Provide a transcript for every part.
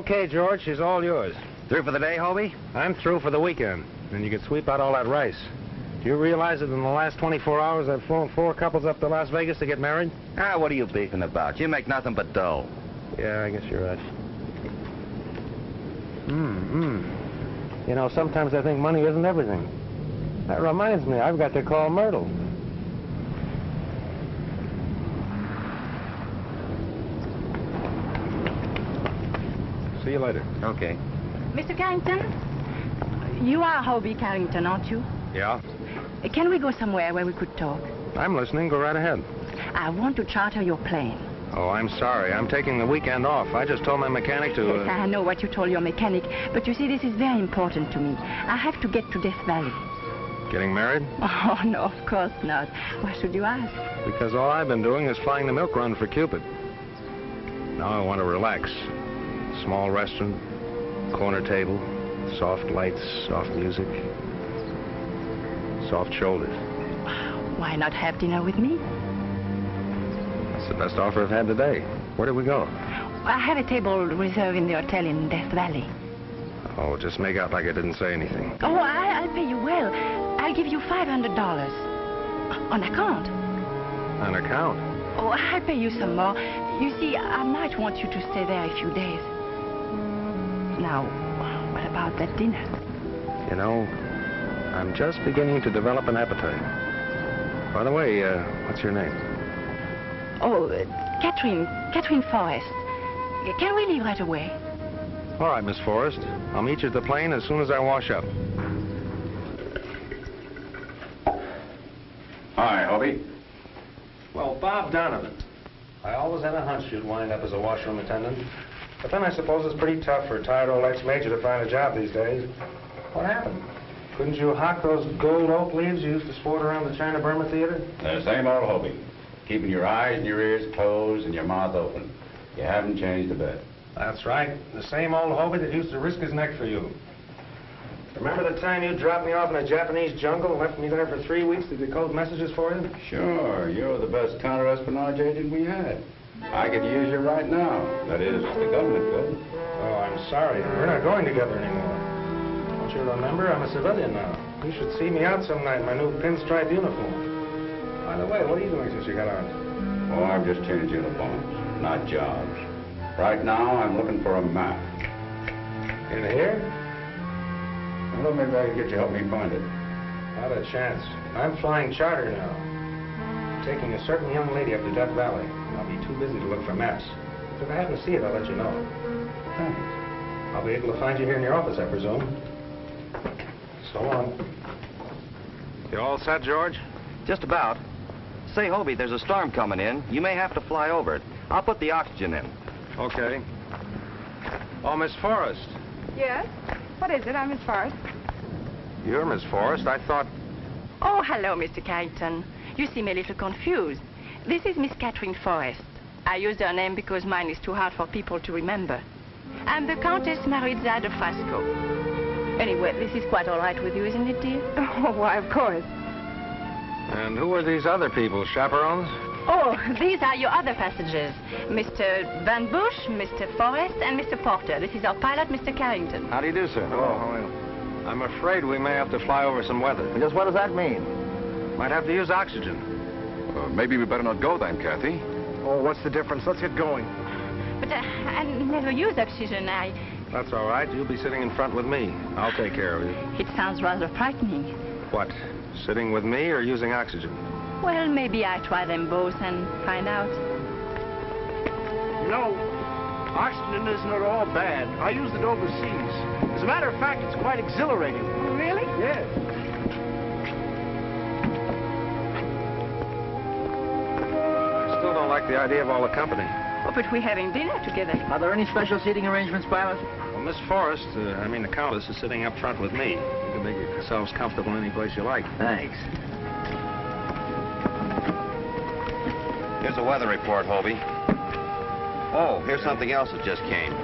Okay, George, she's all yours. Through for the day, Hobe? I'm through for the weekend. And you can sweep out all that rice. Do you realize that in the last 24 hours I've flown 4 couples up to Las Vegas to get married? Ah, what are you beefing about? You make nothing but dough. Yeah, I guess you're right. You know, sometimes I think money isn't everything. That reminds me, I've got to call Myrtle. See you later. Okay. Mr. Carrington, you are Hobe Carrington, aren't you? Yeah? Can we go somewhere where we could talk? I'm listening. Go right ahead. I want to charter your plane. Oh, I'm sorry. I'm taking the weekend off. I just told my mechanic to... Yes, I know what you told your mechanic, but you see, this is very important to me. I have to get to Death Valley. Getting married? Oh, no, of course not. Why should you ask? Because all I've been doing is flying the milk run for Cupid. Now I want to relax. Small restaurant, corner table, soft lights, soft music, soft shoulders. Why not have dinner with me? That's the best offer I've had today. Where do we go? I have a table reserved in the hotel in Death Valley. Oh, just make out like I didn't say anything. Oh, I'll pay you well. I'll give you $500. On account. On account? Oh, I'll pay you some more. You see, I might want you to stay there a few days. Now, what about that dinner? You know, I'm just beginning to develop an appetite. By the way, what's your name? Oh, Catherine Forrest. Can we leave right away? All right, Miss Forrest. I'll meet you at the plane as soon as I wash up. Hi, Hobe. Well, Bob Donovan. I always had a hunch you'd wind up as a washroom attendant. But then I suppose it's pretty tough for a tired old ex-major to find a job these days. What happened? Couldn't you hawk those gold oak leaves you used to sport around the China Burma Theater? The same old Hobe. Keeping your eyes and your ears closed and your mouth open. You haven't changed a bit. That's right. The same old Hobe that used to risk his neck for you. Remember the time you dropped me off in a Japanese jungle and left me there for 3 weeks to decode messages for you? Sure, you're the best counter-espionage agent we had. I could use you right now. That is, the government could. Oh, I'm sorry. We're not going together anymore. Don't you remember? I'm a civilian now. You should see me out some night in my new pinstripe uniform. By the way, what are you doing since you got on? Oh, I've just changed uniforms, not jobs. Right now, I'm looking for a map. In here? Well, maybe I can get you to help me find it. Not a chance. I'm flying charter now. I'm taking a certain young lady up to Death Valley. I'll be too busy to look for maps. But if I happen to see it, I'll let you know. Thanks. I'll be able to find you here in your office, I presume. So long. You all set, George? Just about. Say, Hobe, there's a storm coming in. You may have to fly over it. I'll put the oxygen in. Okay. Oh, Miss Forrest. Yes? What is it? I'm Miss Forrest. You're Miss Forrest. I thought... Oh, hello, Mr. Carrington. You seem a little confused. This is Miss Catherine Forrest. I use her name because mine is too hard for people to remember. I'm the Countess Maritza de Fresco. Anyway, this is quite all right with you, isn't it, dear? Oh, why, of course. And who are these other people, chaperones? Oh, these are your other passengers. Mr. Van Bush, Mr. Forrest, and Mr. Porter. This is our pilot, Mr. Carrington. How do you do, sir? Oh, I'm afraid we may have to fly over some weather. Just what does that mean? Might have to use oxygen. Maybe we better not go then, Kathy. Oh, what's the difference? Let's get going. But I never use oxygen. That's all right. You'll be sitting in front with me. I'll take care of you. It sounds rather frightening. What? Sitting with me or using oxygen? Well, maybe I try them both and find out. You know, oxygen isn't at all bad. I used it overseas. As a matter of fact, it's quite exhilarating. Oh, really? Yes. I still don't like the idea of all the company. Oh, but we're having dinner together. Are there any special seating arrangements, pilot? Well, Miss Forrest, the Countess, is sitting up front with me. You can make yourselves comfortable any place you like. Thanks. Here's a weather report, Hobe. Oh, here's something else that just came.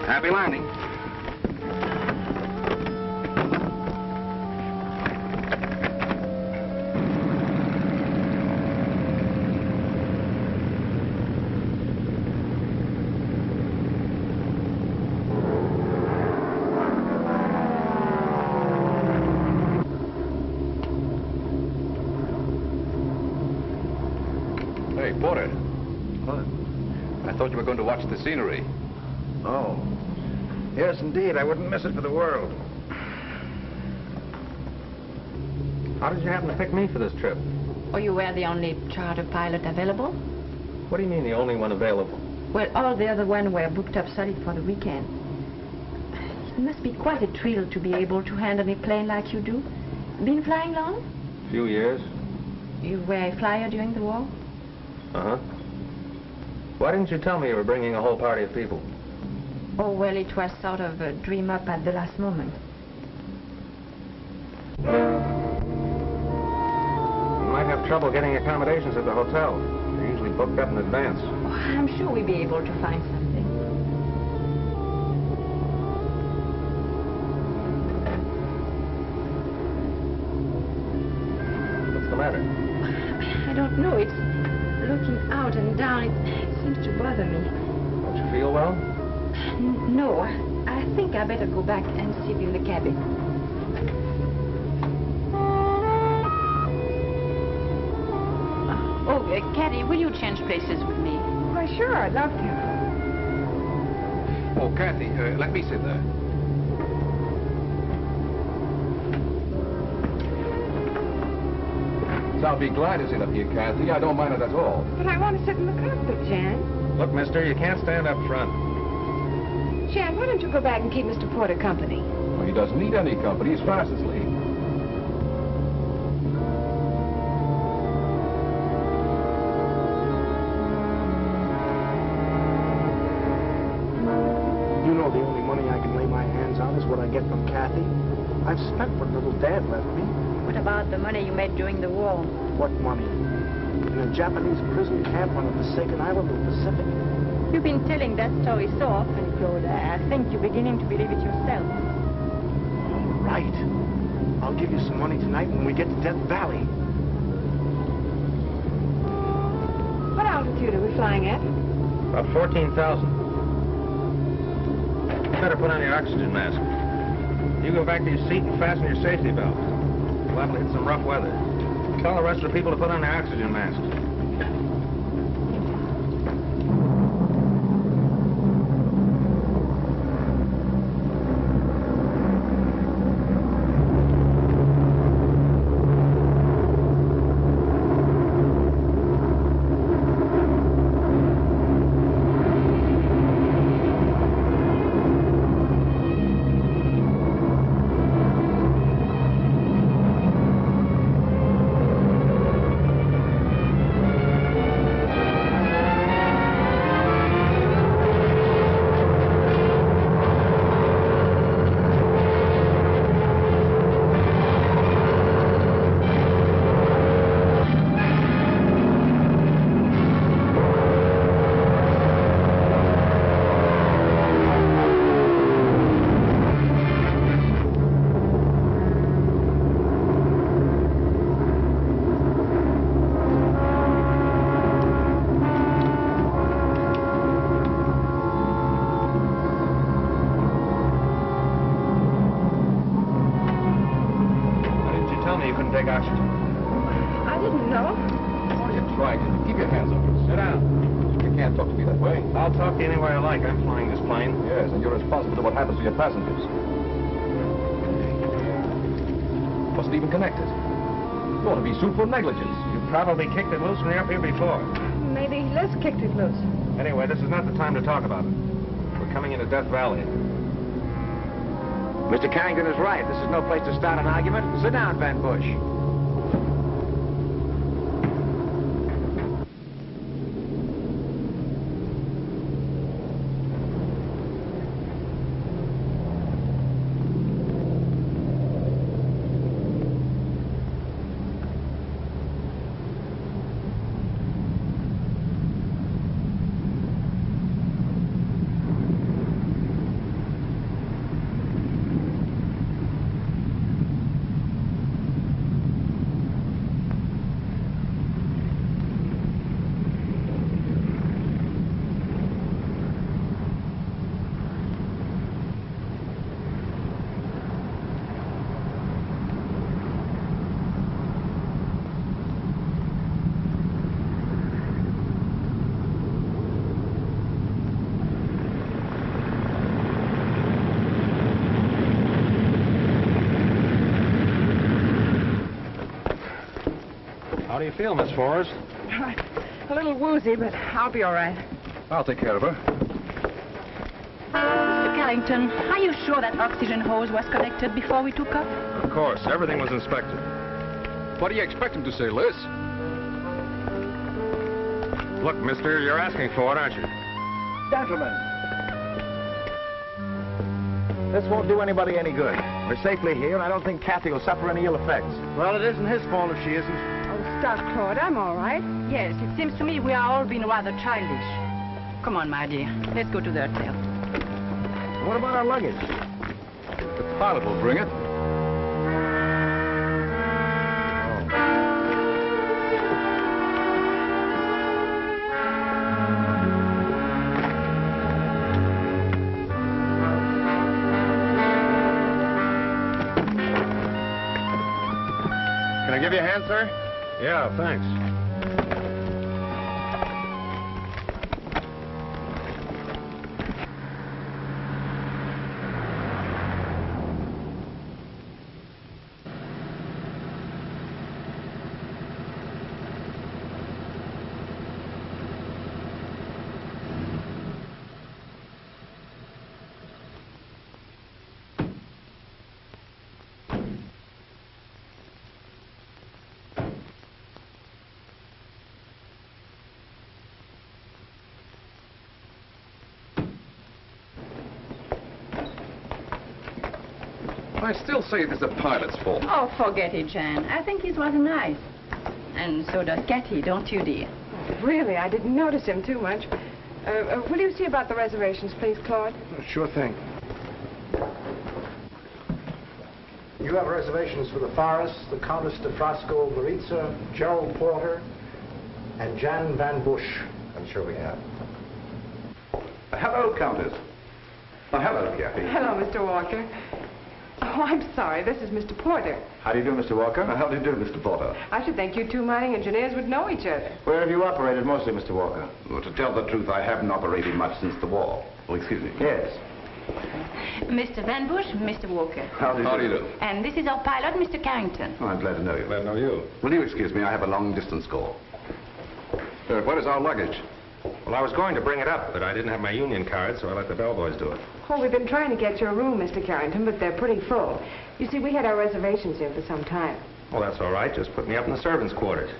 Happy landing. Hey, Porter. What? I thought you were going to watch the scenery. Oh. Yes, indeed. I wouldn't miss it for the world. How did you happen to pick me for this trip? Oh, you were the only charter pilot available? What do you mean the only one available? Well, all the other ones were booked up solid for the weekend. It must be quite a thrill to be able to handle a plane like you do. Been flying long? A few years. You were a flyer during the war? Uh-huh. Why didn't you tell me you were bringing a whole party of people? Oh, well, it was sort of a dream up at the last moment. You might have trouble getting accommodations at the hotel. They're usually booked up in advance. Oh, I'm sure we'll be able to find something. What's the matter? I don't know. It's looking out and down. It seems to bother me. Don't you feel well? No, I think I better go back and sleep in the cabin. Caddy, will you change places with me? Why, sure, I'd love to. Oh, Kathy, let me sit there. So I'll be glad to sit up here, Kathy. I don't mind it at all. But I want to sit in the cockpit, Jan. Look, mister, you can't stand up front. Jan, why don't you go back and keep Mr. Porter company? Well, he doesn't need any company. He's fast asleep. You know the only money I can lay my hands on is what I get from Kathy. I've spent what little Dad left me. What about the money you made during the war? What money? In a Japanese prison camp on a forsaken island in the Pacific. You've been telling that story so often, Claude. I think you're beginning to believe it yourself. All right. I'll give you some money tonight when we get to Death Valley. What altitude are we flying at? About 14,000. You better put on your oxygen mask. You go back to your seat and fasten your safety belt. You're liable to hit some rough weather. Tell the rest of the people to put on their oxygen masks. Passengers. Wasn't even connected. You ought to be sued for negligence. You probably kicked it loose when you were up here before. Maybe Les kicked it loose. Anyway, this is not the time to talk about it. We're coming into Death Valley. Mr. Carrington is right. This is no place to start an argument. Sit down, Van Bush. you feel, Miss Forrest? A little woozy, but I'll be all right. I'll take care of her. Mr. Carrington, are you sure that oxygen hose was connected before we took off? Of course, everything was inspected. What do you expect him to say, Liz? Look, mister, you're asking for it, aren't you? Gentlemen, this won't do anybody any good. We're safely here, and I don't think Kathy will suffer any ill effects. Well, it isn't his fault if she isn't. Oh, stop, Claude. I'm all right. Yes, it seems to me we are all being rather childish. Come on, my dear. Let's go to the hotel. What about our luggage? The pilot will bring it. Can I give you a hand, sir? Yeah, thanks. I still say it is the pilot's fault. Oh, forget it, Jan. I think he's rather nice. And so does Kathy, don't you, dear? Really, I didn't notice him too much. Will you see about the reservations, please, Claude? Sure thing. You have reservations for the Forrest, the Countess de Frasco Maritza, Gerald Porter, and Jan Van Bush. I'm sure we have. Hello, Countess. Oh, hello, Kathy. Hello, Mr. Walker. Oh, I'm sorry. This is Mr. Porter. How do you do, Mr. Walker? How do you do, Mr. Porter? I should think you two mining engineers would know each other. Where have you operated mostly, Mr. Walker? Well, to tell the truth, I haven't operated much since the war. Oh, excuse me. Yes. Mr. Van Bush, Mr. Walker. How do you do? And this is our pilot, Mr. Carrington. Oh, I'm glad to know you. Glad to know you. Will you excuse me? I have a long-distance call. What is our luggage? Well, I was going to bring it up, but I didn't have my union card, so I let the bellboys do it. Oh, we've been trying to get you a room, Mr. Carrington, but they're pretty full. You see, we had our reservations here for some time. Well, that's all right. Just put me up in the servants' quarters.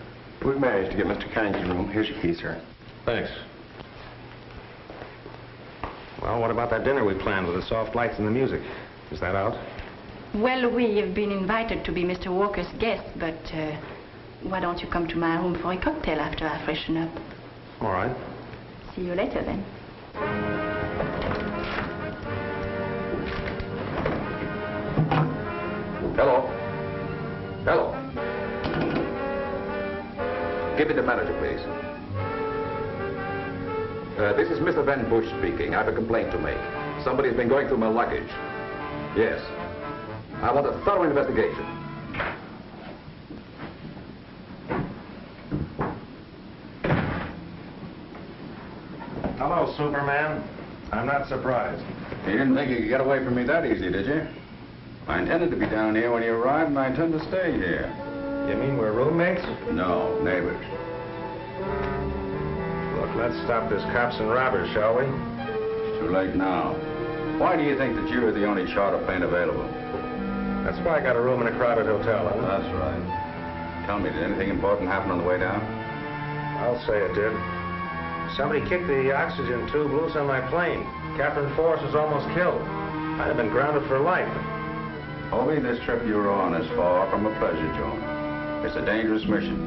We've managed to get Mr. Carrington's room. Here's your key, sir. Thanks. Well, what about that dinner we planned with the soft lights and the music? Is that out? Well, we have been invited to be Mr. Walker's guest, but why don't you come to my room for a cocktail after I freshen up? All right. See you later, then. Hello. Hello. Give me the manager, please. This is Mr. Van Bush speaking. I have a complaint to make. Somebody's been going through my luggage. Yes. I want a thorough investigation. Hello, Superman. I'm not surprised. You didn't think you could get away from me that easy, did you? I intended to be down here when you arrived, and I intend to stay here. You mean we're roommates? No, neighbors. Look, let's stop this cops and robbers, shall we? It's too late now. Why do you think that you are the only charter plane available? That's why I got a room in a crowded hotel, huh? That's right. Tell me, did anything important happen on the way down? I'll say it did. Somebody kicked the oxygen tube loose on my plane. Captain Forrest was almost killed. I'd have been grounded for life. Hobe, this trip you're on is far from a pleasure zone. It's a dangerous mission.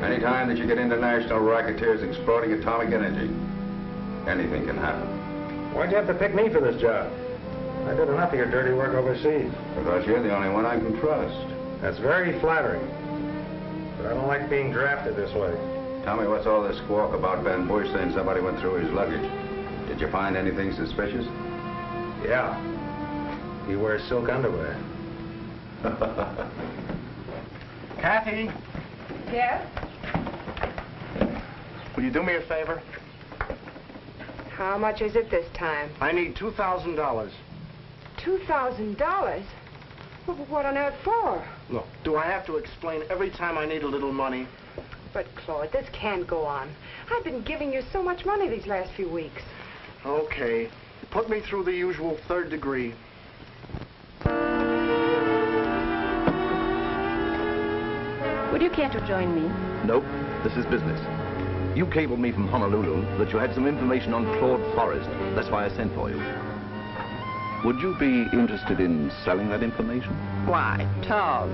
Any time that you get international racketeers exploiting atomic energy, anything can happen. Why'd you have to pick me for this job? I did enough of your dirty work overseas. Because you're the only one I can trust. That's very flattering. But I don't like being drafted this way. Tell me, what's all this squawk about Van Bush saying somebody went through his luggage? Did you find anything suspicious? Yeah. He wears silk underwear. Kathy, Yes? will you do me a favor? How much is it this time? I need $2,000. $2,000? Well, but what on earth for? Look, do I have to explain every time I need a little money? But, Claude, this can't go on. I've been giving you so much money these last few weeks. Okay. Put me through the usual 3rd degree. Would you care to join me? Nope, this is business. You cabled me from Honolulu that you had some information on Claude Forrest. That's why I sent for you. Would you be interested in selling that information? Why, Tom,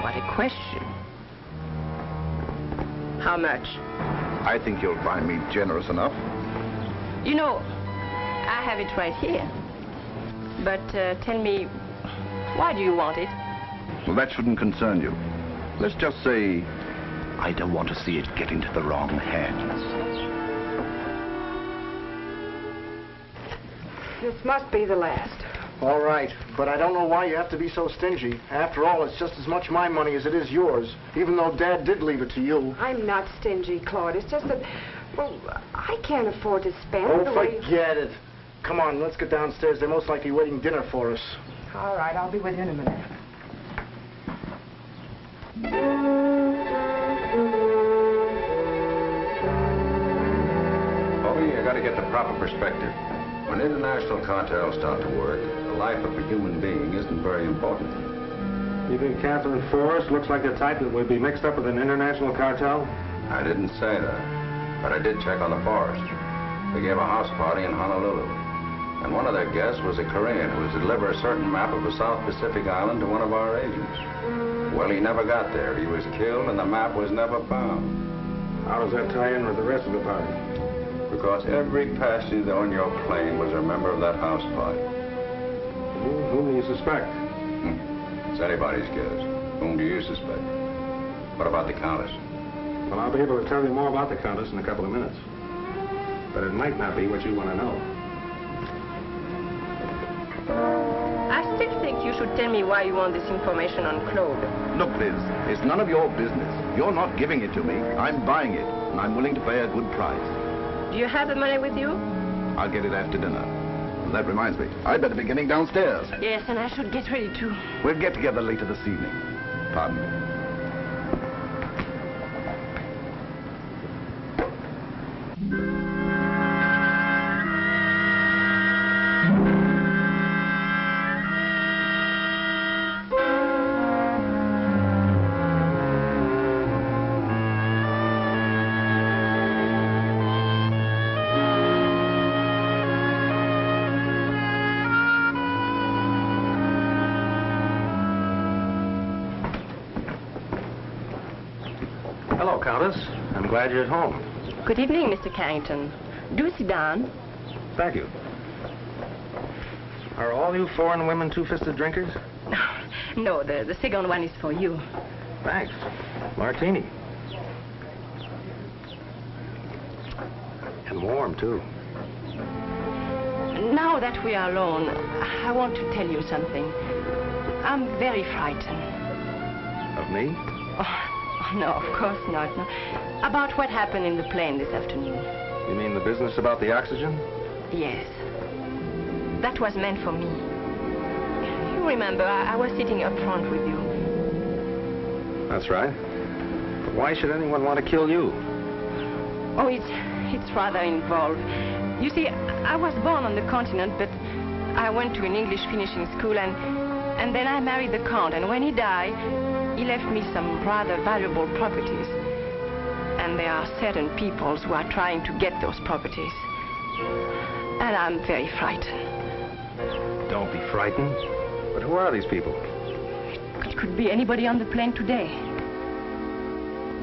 what a question. How much? I think you'll find me generous enough. You know, I have it right here. But tell me, why do you want it? Well, that shouldn't concern you. Let's just say I don't want to see it get into the wrong hands. This must be the last. All right, but I don't know why you have to be so stingy. After all, it's just as much my money as it is yours, even though Dad did leave it to you. I'm not stingy, Claude. It's just that, well, I can't afford to spend Oh, the way... forget it. Come on, let's get downstairs. They're most likely waiting dinner for us. All right, I'll be with you in a minute. Hobe, you got to get the proper perspective. When international cartels start to work, the life of a human being isn't very important. You think Catherine Forrest looks like the type that would be mixed up with an international cartel? I didn't say that, but I did check on the Forrest. They gave a house party in Honolulu, and one of their guests was a Korean who was to deliver a certain map of a South Pacific island to one of our agents. Well, he never got there. He was killed, and the map was never found. How does that tie in with the rest of the party? Because every passenger on your plane was a member of that house party. Whom do you suspect? It's anybody's guess. Whom do you suspect? What about the Countess? Well, I'll be able to tell you more about the Countess in a couple of minutes. But it might not be what you want to know. I still think you should tell me why you want this information on Claude. Look, Liz, it's none of your business. You're not giving it to me. I'm buying it, and I'm willing to pay a good price. Do you have the money with you? I'll get it after dinner. And that reminds me, I'd better be getting downstairs. Yes, and I should get ready too. We'll get together later this evening. Pardon me. Hello, Countess. I'm glad you're at home. Good evening, Mr. Carrington. Do sit down. Thank you. Are all you foreign women two-fisted drinkers? No, the second one is for you. Thanks. Martini. And warm, too. Now that we are alone, I want to tell you something. I'm very frightened. Of me? Oh, no, of course not. No. About what happened in the plane this afternoon. You mean the business about the oxygen? Yes. That was meant for me. You remember, I was sitting up front with you. That's right. But why should anyone want to kill you? Oh, it's rather involved. You see, I was born on the continent, but I went to an English finishing school, and then I married the Count, and when he died, he left me some rather valuable properties. And there are certain peoples who are trying to get those properties. And I'm very frightened. Don't be frightened. But who are these people? It could be anybody on the plane today.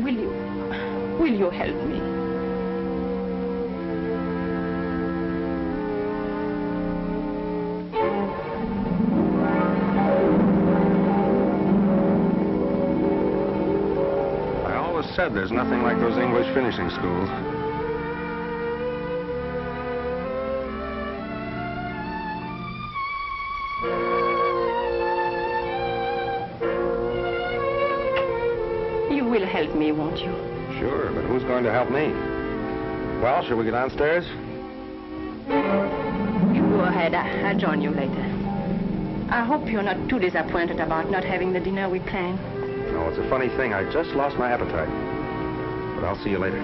Will you help me? Said there's nothing like those English finishing schools. You will help me, won't you? Sure, but who's going to help me? Well, shall we get downstairs? You go ahead. I'll join you later. I hope you're not too disappointed about not having the dinner we planned. No, it's a funny thing. I just lost my appetite. But I'll see you later.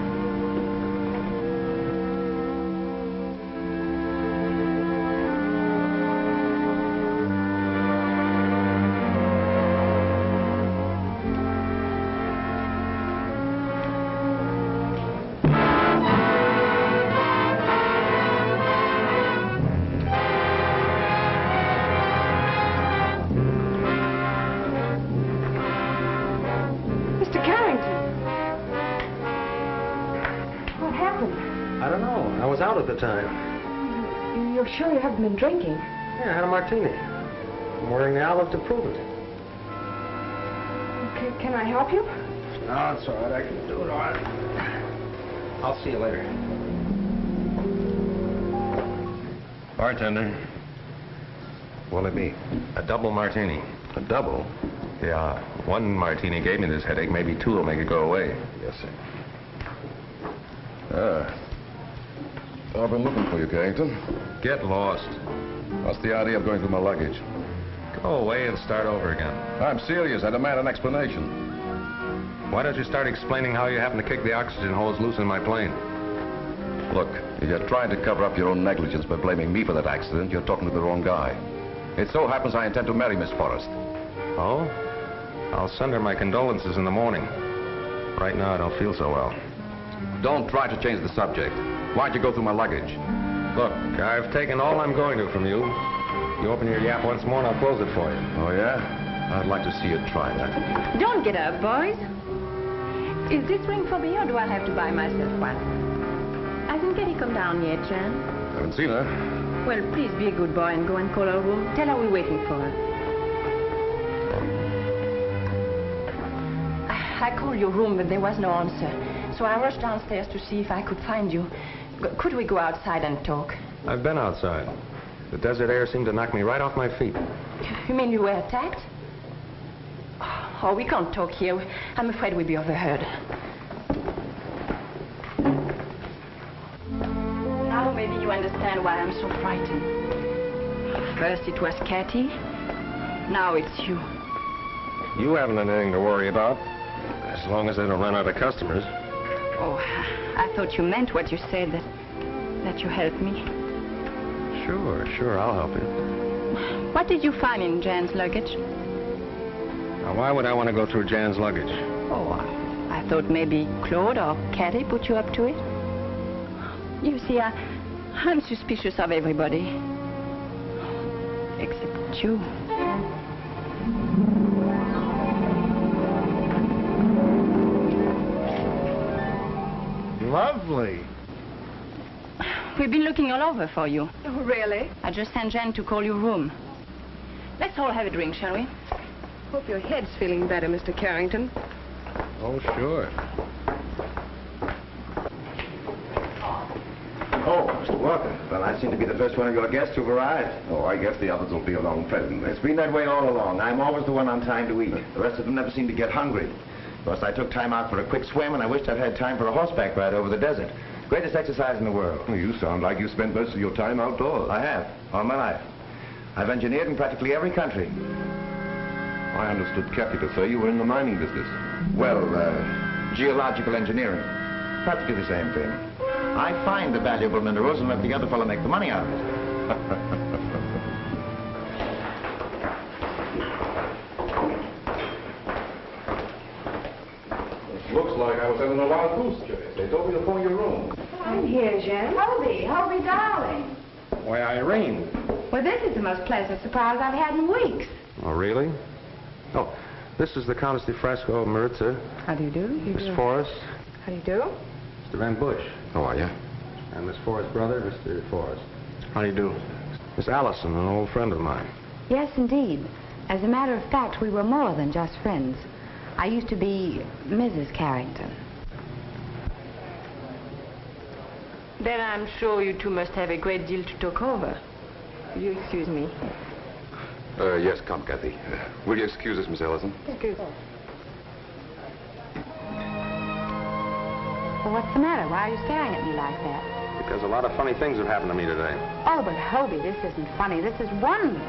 At the time. You're sure you haven't been drinking? Yeah, I had a martini. I'm wearing the olive to prove it. Okay, can I help you? No, it's all right. I can do it all right. I'll see you later. Bartender. What'll it be? A double martini. A double? Yeah. One martini gave me this headache. Maybe two will make it go away. Yes, sir. I've been looking for you, Carrington. Get lost. What's the idea of going through my luggage? Go away and start over again. I'm serious. I demand an explanation. Why don't you start explaining how you happened to kick the oxygen hose loose in my plane? Look, if you're trying to cover up your own negligence by blaming me for that accident, you're talking to the wrong guy. It so happens I intend to marry Miss Forrest. Oh? I'll send her my condolences in the morning. Right now, I don't feel so well. Don't try to change the subject. Why'd you go through my luggage? Look, I've taken all I'm going to from you. You open your yap once more and I'll close it for you. Oh, yeah? I'd like to see you try that. Don't get up, boys. Is this ring for me or do I have to buy myself one? Hasn't Kitty come down yet, Jan? Haven't seen her. Well, please be a good boy and go and call her room. Tell her we're waiting for her. I called your room, but there was no answer. So I rushed downstairs to see if I could find you. Could we go outside and talk? I've been outside. The desert air seemed to knock me right off my feet. You mean you were attacked? Oh, we can't talk here. I'm afraid we'll be overheard. Now maybe you understand why I'm so frightened. First it was Cathy. Now it's you. You haven't anything to worry about. As long as they don't run out of customers. Oh, I thought you meant what you said, that you helped me. Sure, I'll help you. What did you find in Jan's luggage? Now, why would I want to go through Jan's luggage? Oh, I thought maybe Claude or Cathy put you up to it. You see, I'm suspicious of everybody. Except you. Lovely. We've been looking all over for you. Oh, really? I just sent Jan to call your room. Let's all have a drink, shall we? Hope your head's feeling better, Mr. Carrington. Oh, sure. Oh, Mr. Walker. Well, I seem to be the first one of your guests who've arrived. Oh, I guess the others will be along presently. It's been that way all along. I'm always the one on time to eat. The rest of them never seem to get hungry. Plus, I took time out for a quick swim, and I wished I'd had time for a horseback ride over the desert. Greatest exercise in the world. Well, you sound like you spent most of your time outdoors. I have, all my life. I've engineered in practically every country. I understood Cathy to say you were in the mining business. Well, geological engineering. Practically the same thing. I find the valuable minerals and let the other fellow make the money out of it. Looks like I was having a wild goose chase. They told me to phone your room. I'm here, Jen. Hobe, darling. Why, Irene. Well, this is the most pleasant surprise I've had in weeks. Oh, really? Oh, this is the Countess de Fresca of Maritza. How do you do? Miss Forrest. How do you do? Mr. Van Bush. How are you? And Miss Forrest's brother, Mr. Forrest. How do you do? Miss Allison, an old friend of mine. Yes, indeed. As a matter of fact, we were more than just friends. I used to be Mrs. Carrington. Then I'm sure you two must have a great deal to talk over. Will you excuse me? Yes, come, Cathy. Will you excuse us, Miss Allison? Excuse me. Well, what's the matter? Why are you staring at me like that? Because a lot of funny things have happened to me today. Oh, but Hobe, this isn't funny. This is wonderful.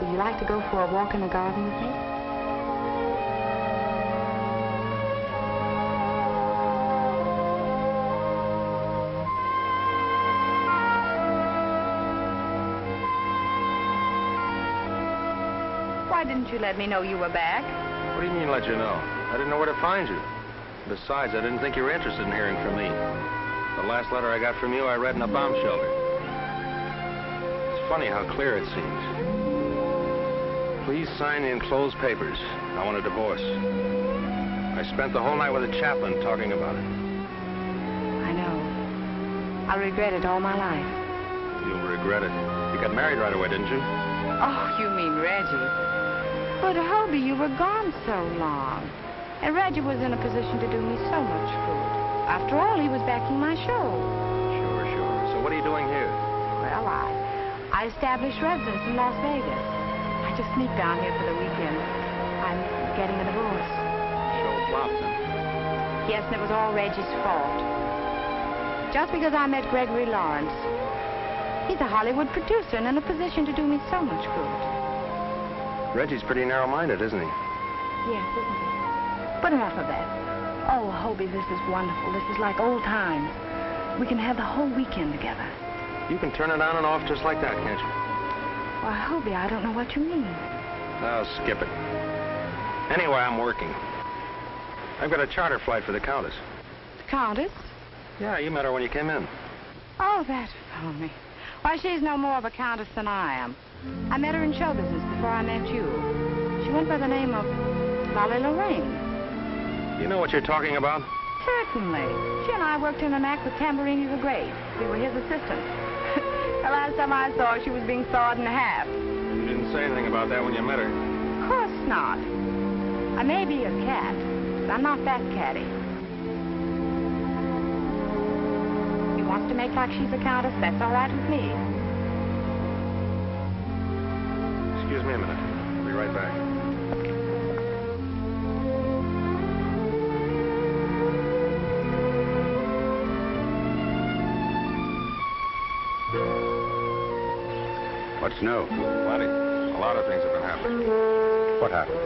Would you like to go for a walk in the garden with me? Why didn't you let me know you were back? What do you mean, let you know? I didn't know where to find you. Besides, I didn't think you were interested in hearing from me. The last letter I got from you, I read in a bomb shelter. It's funny how clear it seems. Please sign the enclosed papers. I want a divorce. I spent the whole night with a chaplain talking about it. I know. I'll regret it all my life. You'll regret it. You got married right away, didn't you? Oh, you mean Reggie. But, Hobe, you were gone so long. And Reggie was in a position to do me so much good. After all, he was backing my show. Sure. So what are you doing here? Well, I established residence in Las Vegas. I just sneaked down here for the weekend. I'm getting a divorce. Show flopped, huh? Yes, and it was all Reggie's fault. Just because I met Gregory Lawrence. He's a Hollywood producer and in a position to do me so much good. Reggie's pretty narrow-minded, isn't he? Yes, isn't he? But enough of that. Oh, Hobe, this is wonderful. This is like old times. We can have the whole weekend together. You can turn it on and off just like that, can't you? Why, Hobe, I don't know what you mean. Oh, skip it. Anyway, I'm working. I've got a charter flight for the Countess. The Countess? Yeah, you met her when you came in. Oh, that's phony. Why, she's no more of a countess than I am. I met her in show business before I met you. She went by the name of Lorraine. You know what you're talking about? Certainly. She and I worked in an act with Tamburini the Great. We were his assistants. The last time I saw her, she was being sawed in half. You didn't say anything about that when you met her. Of course not. I may be a cat, but I'm not that catty. She wants to make like she's a countess. That's all right with me. Excuse me a minute. I'll be right back. What's new? Plenty. A lot of things have been happening. What happened?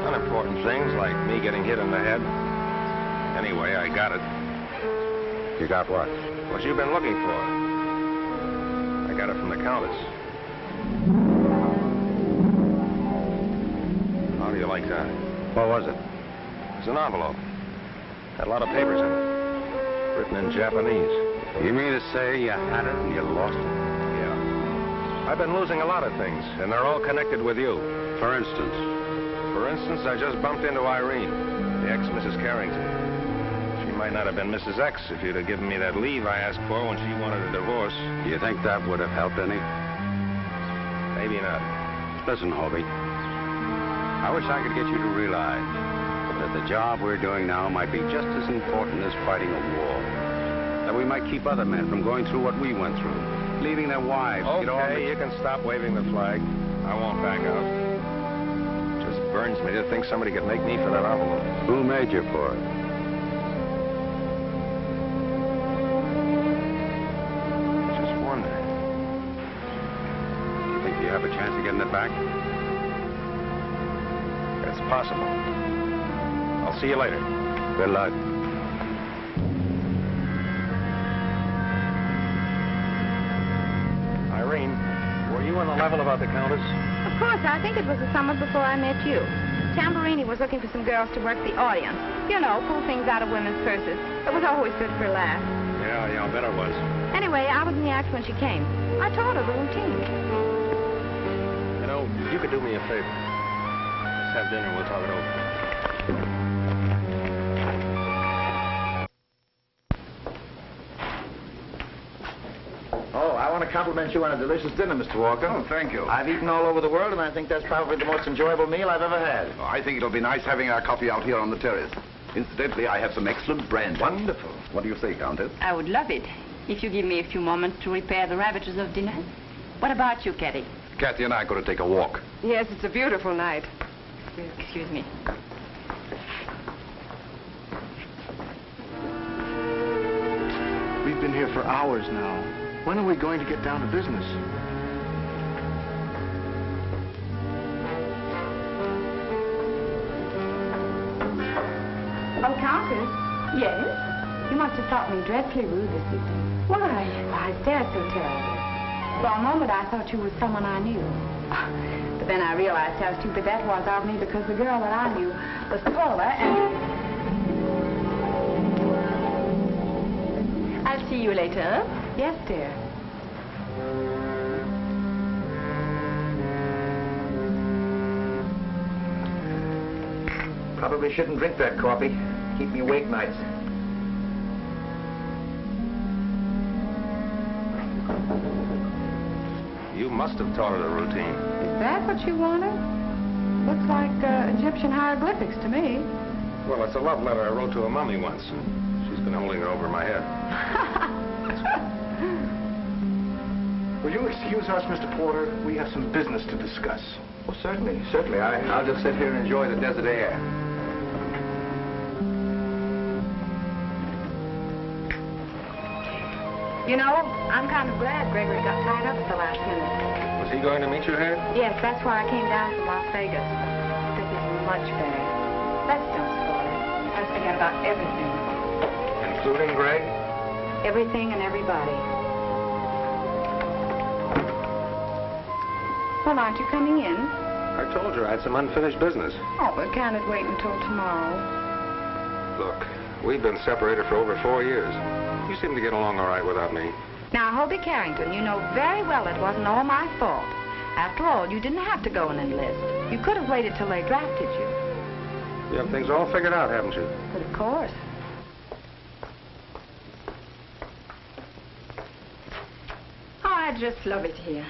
Unimportant things like me getting hit in the head. Anyway, I got it. You got what? What you've been looking for. I got it from the Countess. How do you like that? What was it? It's an envelope. Had a lot of papers in it. Written in Japanese. You mean to say you had it and you lost it? I've been losing a lot of things, and they're all connected with you. For instance? For instance, I just bumped into Irene, the ex-Mrs. Carrington. She might not have been Mrs. X if you'd have given me that leave I asked for when she wanted a divorce. Do you think that would have helped any? Maybe not. Listen, Hobe. I wish I could get you to realize that the job we're doing now might be just as important as fighting a war. That we might keep other men from going through what we went through. Leaving their wives. Okay, you can stop waving the flag. I won't back out. It just burns me to think somebody could make me for that envelope. Who made you for it? Just wonder. You think you have a chance of getting it back? It's possible. I'll see you later. Good luck. Irene, were you on the level about the Countess? Of course, I think it was the summer before I met you. Tamburini was looking for some girls to work the audience. You know, pull things out of women's purses. It was always good for a laugh. Yeah, I bet it was. Anyway, I was in the act when she came. I told her the routine. You know, you could do me a favor. Let's have dinner and we'll talk it over. Oh, I want to compliment you on a delicious dinner, Mr. Walker. Oh, thank you. I've eaten all over the world, and I think that's probably the most enjoyable meal I've ever had. Oh, I think it'll be nice having our coffee out here on the terrace. Incidentally, I have some excellent brandy. Wonderful. What do you say, Countess? I would love it if you give me a few moments to repair the ravages of dinner. What about you, Kathy? Kathy and I are going to take a walk. Yes, it's a beautiful night. Excuse me. We've been here for hours now. When are we going to get down to business? Oh, Countess? Yes? You must have thought me dreadfully rude this evening. Why? Why, they're so terrible. For a moment, I thought you were someone I knew. But then I realized how stupid that was of me because the girl that I knew was taller and... I'll see you later. Yes, dear. Probably shouldn't drink that coffee. Keep me awake nights. You must have taught her a routine. Is that what you wanted? Looks like Egyptian hieroglyphics to me. Well, it's a love letter I wrote to a mummy once. She's been holding it over my head. Will you excuse us, Mr. Porter? We have some business to discuss. Oh, certainly, certainly. I'll just sit here and enjoy the desert air. You know, I'm kind of glad Gregory got tied up at the last minute. Was he going to meet you here? Yes, that's why I came down from Las Vegas. This is much better. Let's don't spoil it. Let's forget about everything. Including Greg? Everything and everybody. Well, aren't you coming in? I told you I had some unfinished business. Oh, but can't it wait until tomorrow? Look, we've been separated for over 4 years. You seem to get along all right without me. Now, Hobe Carrington, you know very well it wasn't all my fault. After all, you didn't have to go and enlist. You could have waited till they drafted you. You have things all figured out, haven't you? But of course. Oh, I just love it here.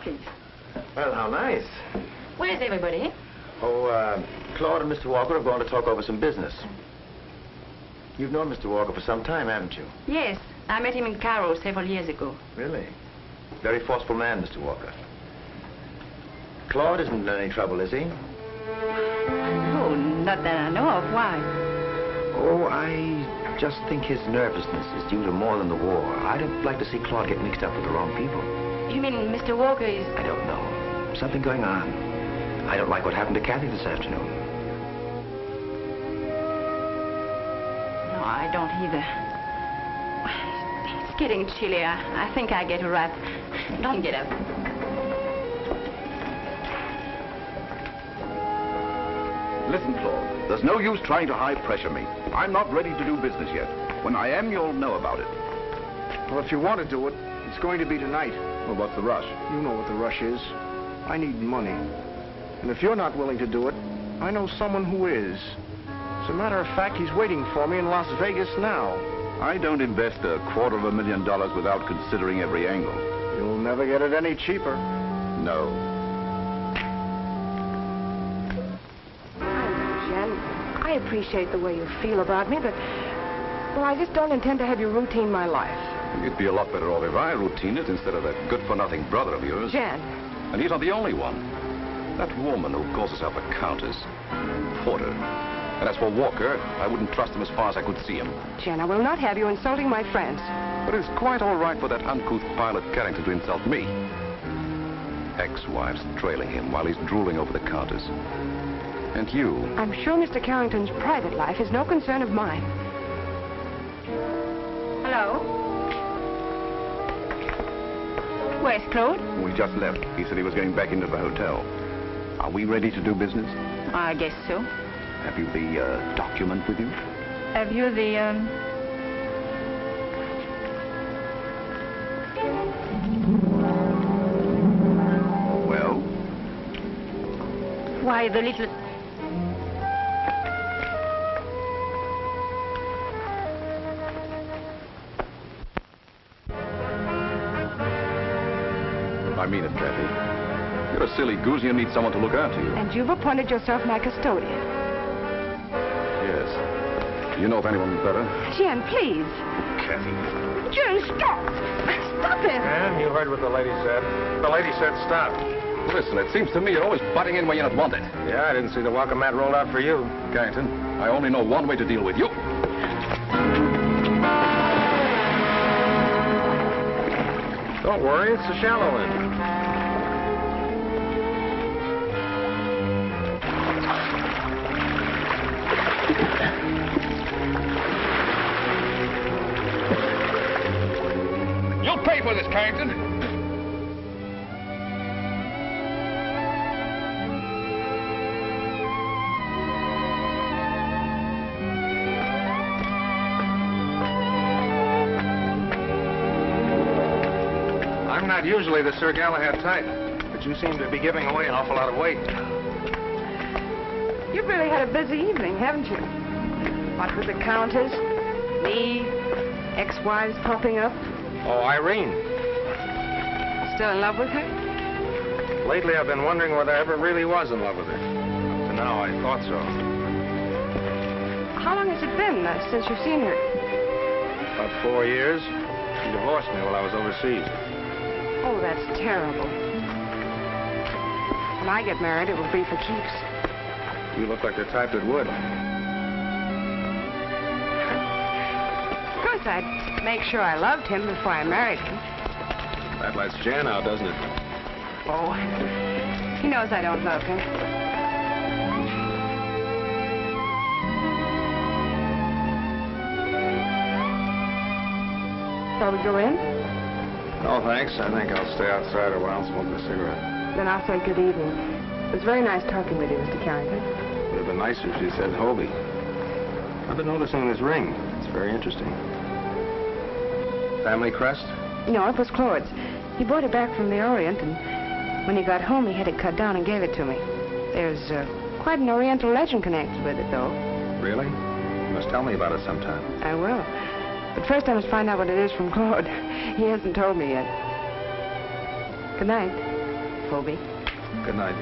Please. Well, how nice. Where's everybody? Oh, Claude and Mr. Walker are going to talk over some business. You've known Mr. Walker for some time, haven't you? Yes. I met him in Cairo several years ago. Really? Very forceful man, Mr. Walker. Claude isn't in any trouble, is he? Oh, not that I know of. Why? Oh, I just think his nervousness is due to more than the war. I don't like to see Claude get mixed up with the wrong people. You mean Mr. Walker is... I don't know. Something going on. I don't like what happened to Kathy this afternoon. No, I don't either. It's getting chilly. I think I get a wrap. Don't get up. Listen, Claude, there's no use trying to high-pressure me. I'm not ready to do business yet. When I am, you'll know about it. Well, if you want to do it, it's going to be tonight. Well, what's the rush? You know what the rush is. I need money. And if you're not willing to do it, I know someone who is. As a matter of fact, he's waiting for me in Las Vegas now. I don't invest $250,000 without considering every angle. You'll never get it any cheaper. No. I appreciate the way you feel about me, but, well, I just don't intend to have you routine my life. You'd be a lot better off if I routine it instead of that good-for-nothing brother of yours. Jan. And he's not the only one. That woman who calls herself a Countess. Porter. And as for Walker, I wouldn't trust him as far as I could see him. Jan, I will not have you insulting my friends. But it's quite all right for that uncouth pilot Carrington to insult me. Ex-wives trailing him while he's drooling over the Countess. And you... I'm sure Mr. Carrington's private life is no concern of mine. Hello? Where's Claude? We just left. He said he was going back into the hotel. Are we ready to do business? I guess so. Have you the document with you? Have you the, Well? Why, the little... I mean it, Kathy. You're a silly goose and you need someone to look after you. And you've appointed yourself my custodian. Yes. Do you know of anyone better? Jan, please. Kathy. Jan, stop! Stop it! And you heard what the lady said. The lady said stop. Listen, it seems to me you're always butting in where you're not wanted. Yeah, I didn't see the welcome mat rolled out for you. Carrington, I only know one way to deal with you. Don't worry, it's the shallow end. pay for this, Carrington. I'm not usually the Sir Galahad type, but you seem to be giving away an awful lot of weight. You've really had a busy evening, haven't you? What with the Countess, me, ex-wives popping up. Oh, Irene. Still in love with her? Lately, I've been wondering whether I ever really was in love with her. Up to now, I thought so. How long has it been since you've seen her? About 4 years. She divorced me while I was overseas. Oh, that's terrible. When I get married, it will be for keeps. You look like the type that would. Of course, I'd make sure I loved him before I married him. That lets Jan out, doesn't it? Oh, he knows I don't love him. Shall we go in? No, thanks. I think I'll stay outside a while and smoke a cigarette. Then I'll say good evening. It was very nice talking with you, Mr. Carrington. It would have been nicer if you said Hobe. I've been noticing this ring. It's very interesting. Family crest? No, it was Claude's. He brought it back from the Orient, and when he got home, he had it cut down and gave it to me. There's quite an Oriental legend connected with it, though. Really? You must tell me about it sometime. I will. But first I must find out what it is from Claude. He hasn't told me yet. Good night, Hobe. Good night.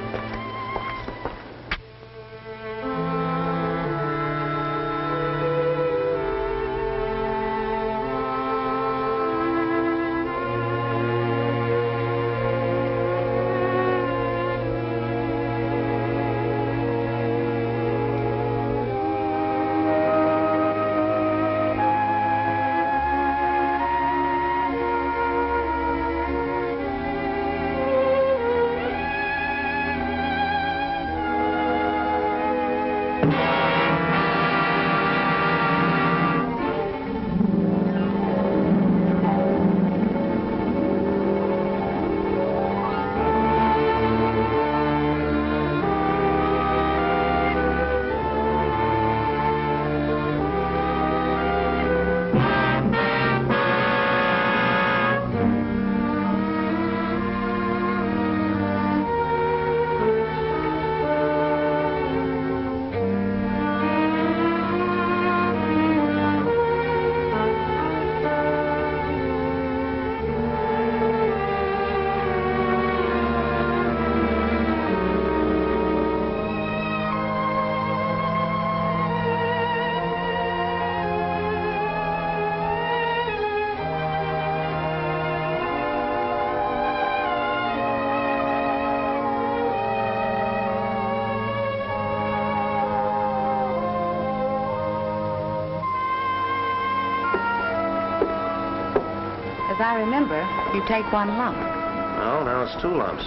As I remember, you take one lump. No, now it's 2 lumps.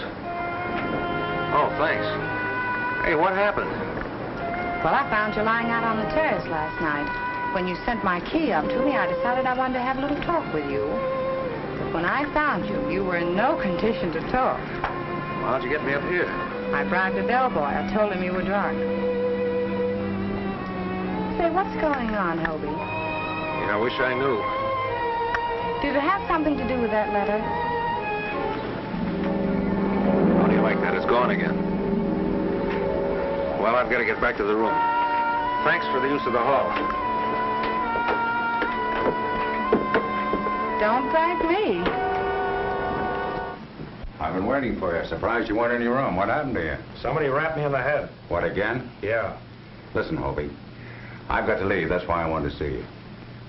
Oh, thanks. Hey, what happened? Well, I found you lying out on the terrace last night. When you sent my key up to me, I decided I wanted to have a little talk with you. But when I found you, you were in no condition to talk. Well, how'd you get me up here? I bribed the bellboy. I told him you were drunk. Say, what's going on, Hobe? Yeah, I wish I knew. Did it have something to do with that letter? How do you like that? It's gone again. Well, I've got to get back to the room. Thanks for the use of the hall. Don't thank me. I've been waiting for you. Surprised you weren't in your room. What happened to you? Somebody rapped me on the head. What, again? Yeah. Listen, Hobe. I've got to leave. That's why I wanted to see you.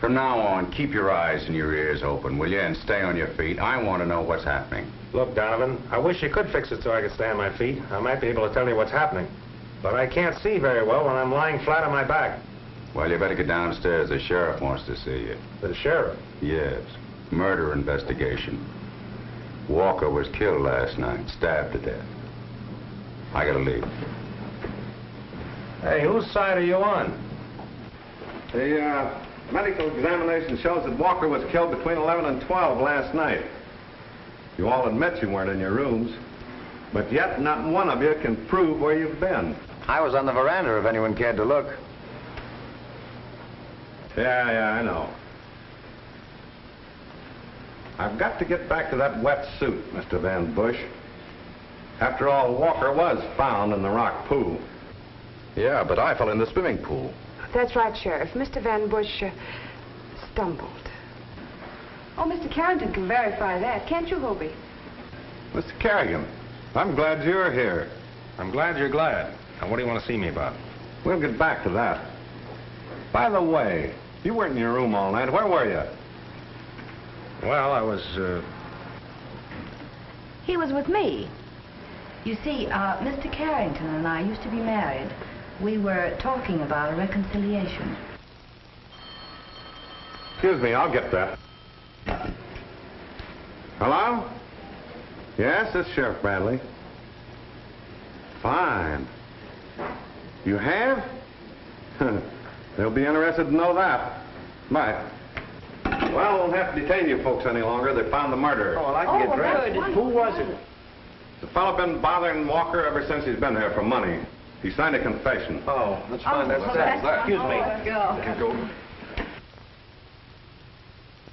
From now on, keep your eyes and your ears open, will you? And stay on your feet. I want to know what's happening. Look, Donovan, I wish you could fix it so I could stay on my feet. I might be able to tell you what's happening. But I can't see very well when I'm lying flat on my back. Well, you better get downstairs. The sheriff wants to see you. The sheriff? Yes. Murder investigation. Walker was killed last night, stabbed to death. I gotta leave. Hey, whose side are you on? The medical examination shows that Walker was killed between 11 and 12 last night. You all admit you weren't in your rooms, but yet not one of you can prove where you've been. I was on the veranda if anyone cared to look. Yeah, I know. I've got to get back to that wet suit, Mr. Van Bush. After all, Walker was found in the rock pool. Yeah, but I fell in the swimming pool. That's right, Sheriff. Mr. Van Bush stumbled. Oh, Mr. Carrington can verify that. Can't you, Hobe? Mr. Carrigan, I'm glad you're here. I'm glad you're glad. Now, what do you want to see me about? We'll get back to that. By the way, you weren't in your room all night. Where were you? Well, I was, He was with me. You see, Mr. Carrington and I used to be married. We were talking about a reconciliation. Excuse me, I'll get that. Hello? Yes, it's Sheriff Bradley. Fine. You have? They'll be interested to know that. Bye. Well, I won't have to detain you folks any longer. They found the murderer. Oh, well, I can get dressed. Good. Who was it? The fellow been bothering Walker ever since he's been here for money. He signed a confession. Oh, let's find out. Excuse me. Let's go.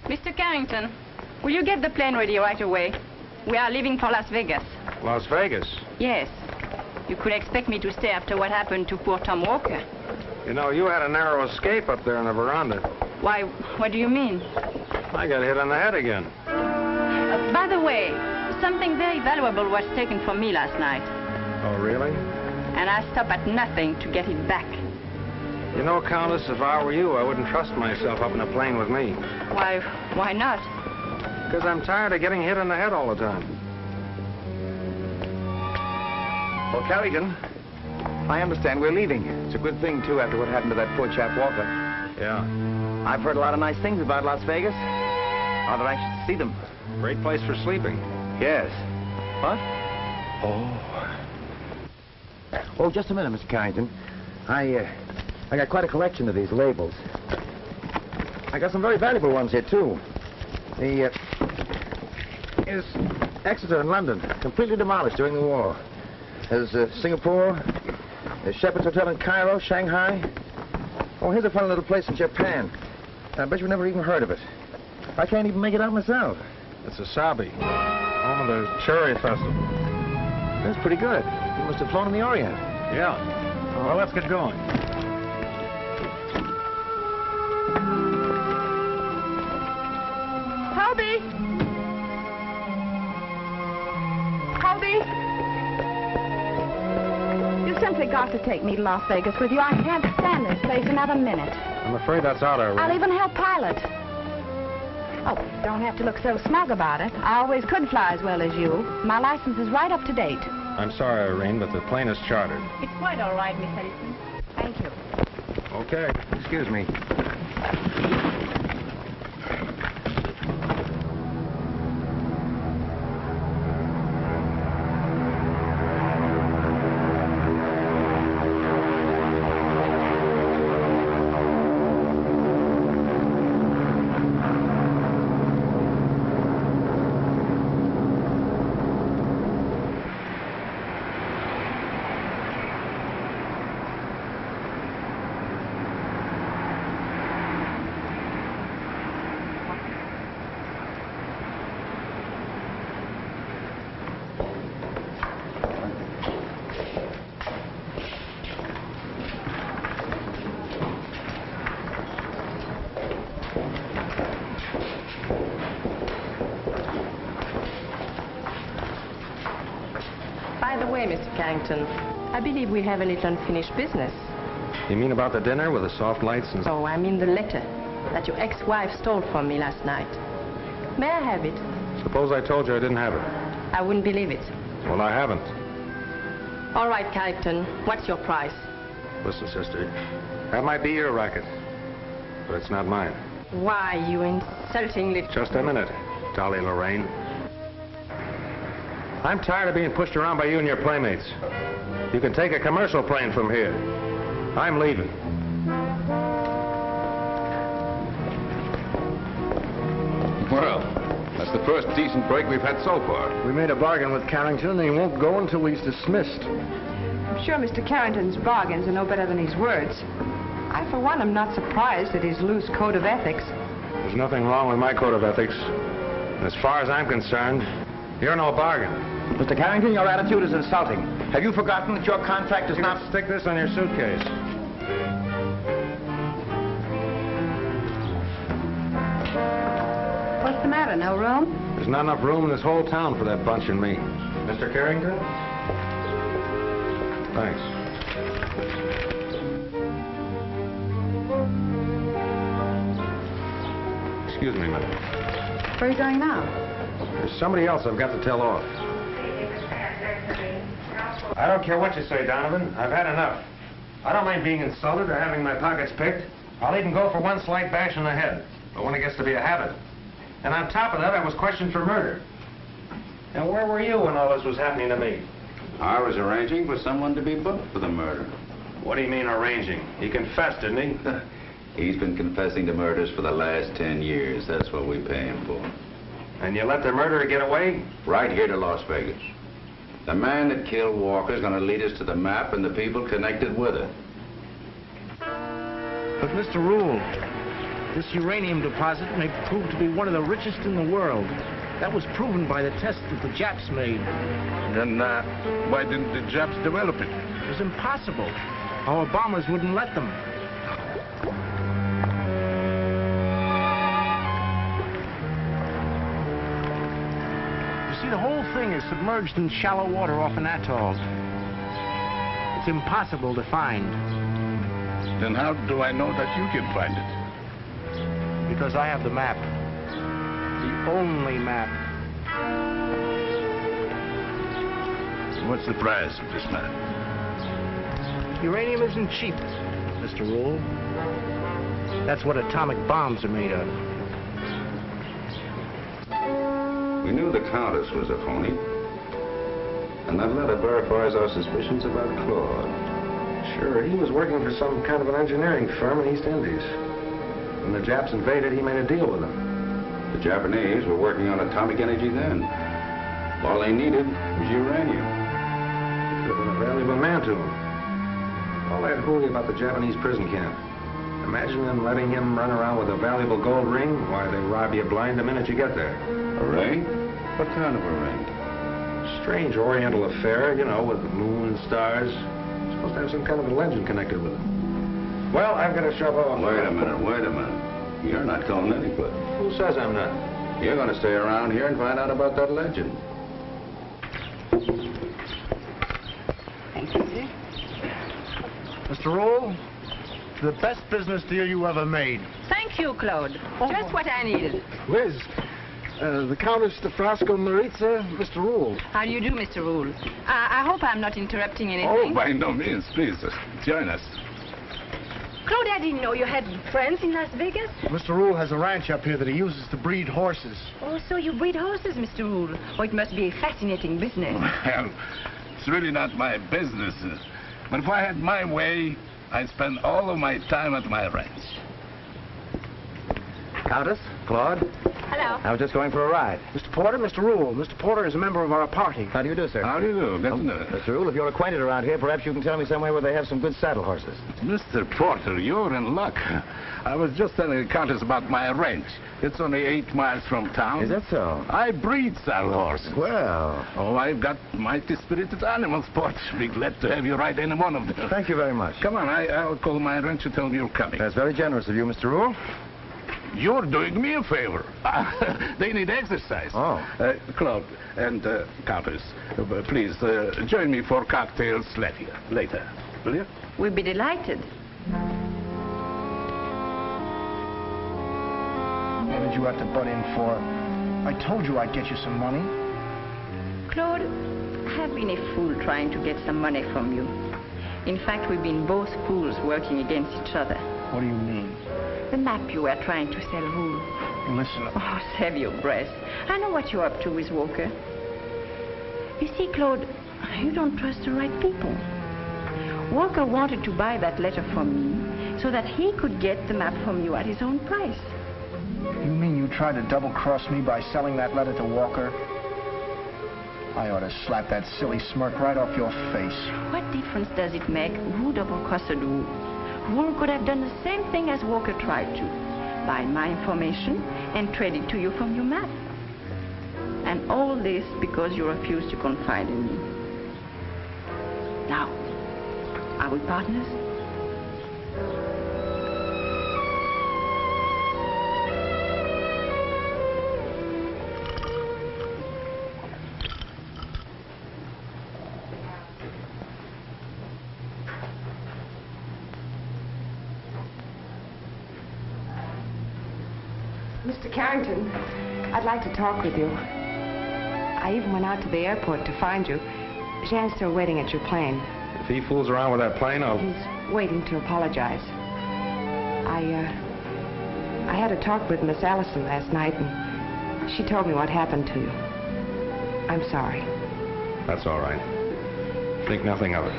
Mr. Carrington, will you get the plane ready right away? We are leaving for Las Vegas. Las Vegas. Yes. You could expect me to stay after what happened to poor Tom Walker. You know, you had a narrow escape up there in the veranda. Why, what do you mean? I got hit on the head again. By the way, something very valuable was taken from me last night. Oh, really? And I stop at nothing to get it back. You know, Countess, if I were you, I wouldn't trust myself up in a plane with me. Why not? Because I'm tired of getting hit in the head all the time. Well, Carrigan, I understand we're leaving. It's a good thing, too, after what happened to that poor chap Walker. Yeah. I've heard a lot of nice things about Las Vegas. Rather anxious to see them. Great place for sleeping. Yes. What? Oh. Oh, just a minute, Mr. Carrington. I got quite a collection of these labels. I got some very valuable ones here, too. Here's Exeter and London, completely demolished during the war. There's Singapore, there's Shepherd's Hotel in Cairo, Shanghai. Oh, here's a fun little place in Japan. I bet you've never even heard of it. I can't even make it out myself. It's Asabi, home of the Cherry Festival. That's pretty good. You must have flown in the Orient. Yeah. Well, let's get going. Hobe! Hobe! You simply got to take me to Las Vegas with you. I can't stand this place another minute. I'm afraid that's out of I'll even help pilot. Oh, don't have to look so smug about it. I always could fly as well as you. My license is right up to date. I'm sorry, Irene, but the plane is chartered. It's quite all right, Miss Allison. Thank you. Okay. Excuse me. Mr. Carrington, I believe we have a little unfinished business. You mean about the dinner with the soft lights and... Oh, I mean the letter that your ex-wife stole from me last night. May I have it? Suppose I told you I didn't have it. I wouldn't believe it. Well, I haven't. All right, Carrington, what's your price? Listen, sister, that might be your racket, but it's not mine. Why, you insultingly... Just a minute, Dolly Lorraine. I'm tired of being pushed around by you and your playmates. You can take a commercial plane from here. I'm leaving. Well, that's the first decent break we've had so far. We made a bargain with Carrington, and he won't go until he's dismissed. I'm sure Mr. Carrington's bargains are no better than his words. I, for one, am not surprised at his loose code of ethics. There's nothing wrong with my code of ethics. As far as I'm concerned, you're no bargain. Mr. Carrington, your attitude is insulting. Have you forgotten that your contract is not... Stick this on your suitcase. What's the matter, no room? There's not enough room in this whole town for that bunch and me. Mr. Carrington? Thanks. Excuse me a minute. Where are you going now? There's somebody else I've got to tell off. I don't care what you say, Donovan. I've had enough. I don't mind being insulted or having my pockets picked. I'll even go for one slight bash in the head. But when it gets to be a habit. And on top of that, I was questioned for murder. And where were you when all this was happening to me? I was arranging for someone to be booked for the murder. What do you mean arranging? He confessed, didn't he? He's been confessing to murders for the last 10 years. That's what we pay him for. And you let the murderer get away? Right here to Las Vegas. The man that killed Walker's going to lead us to the map and the people connected with it. But, Mr. Ruehl, this uranium deposit may prove to be one of the richest in the world. That was proven by the tests that the Japs made. Then why didn't the Japs develop it? It was impossible. Our bombers wouldn't let them. You see, the whole thing is submerged in shallow water off an atoll. It's impossible to find. Then how do I know that you can find it? Because I have the map. The only map. What's the price of this map? Uranium isn't cheap, Mr. Ruehl. That's what atomic bombs are made of. We knew the Countess was a phony. And that letter verifies our suspicions about Claude. Sure, he was working for some kind of an engineering firm in East Indies. When the Japs invaded, he made a deal with them. The Japanese were working on atomic energy then. All they needed was uranium. He could have been a valuable man to them. All that hooey about the Japanese prison camp. Imagine them letting him run around with a valuable gold ring. Why, they rob you blind the minute you get there. A ring? What kind of a ring? Strange oriental affair, you know, with the moon and stars. Supposed to have some kind of a legend connected with it. Well, I've got to shove off. Wait a minute. You're not going anywhere. Who says I'm not? You're going to stay around here and find out about that legend. Mr. Ruehl, the best business deal you ever made. Thank you, Claude. Just what I needed. Liz, the Countess de Frasco Maritza, Mr. Ruehl. How do you do, Mr. Ruehl? I hope I'm not interrupting anything. Oh, by no means. Please, join us. Claude, I didn't know you had friends in Las Vegas. Mr. Ruehl has a ranch up here that he uses to breed horses. Oh, so you breed horses, Mr. Ruehl. Oh, it must be a fascinating business. Well, it's really not my business. But if I had my way, I'd spend all of my time at my ranch. Countess, Claude, Hello. I was just going for a ride. Mr. Porter, Mr. Ruehl. Mr. Porter is a member of our party. How do you do, sir? How do you do? That's Mr. Ruehl, if you're acquainted around here, perhaps you can tell me somewhere where they have some good saddle horses. Mr. Porter, you're in luck. I was just telling the Countess about my ranch. It's only 8 miles from town. Is that so? I breed saddle horses. Well. Oh, I've got mighty spirited animals, Sport. Be glad to have you ride any one of them. Thank you very much. Come on, I'll call my ranch and tell them you're coming. That's very generous of you, Mr. Ruehl. You're doing me a favor. They need exercise. Oh. Claude and Countess, please join me for cocktails later. Will you? We'd be delighted. What did you have to butt in for? I told you I'd get you some money. Claude, I've been a fool trying to get some money from you. In fact, we've been both fools working against each other. What do you mean? The map you were trying to sell Ruehl. Listen. Oh, save your breath. I know what you're up to with Walker. You see, Claude, you don't trust the right people. Walker wanted to buy that letter from me so that he could get the map from you at his own price. You mean you tried to double-cross me by selling that letter to Walker? I ought to slap that silly smirk right off your face. What difference does it make who double-crossed who? Ruehl could have done the same thing as Walker tried to. Buy my information and trade it to you from your map. And all this because you refused to confide in me. Now, are we partners? Mr. Carrington, I'd like to talk with you. I even went out to the airport to find you. Jean's still waiting at your plane. If he fools around with that plane, I'll... He's waiting to apologize. I had a talk with Miss Allison last night, and she told me what happened to you. I'm sorry. That's all right. Think nothing of it.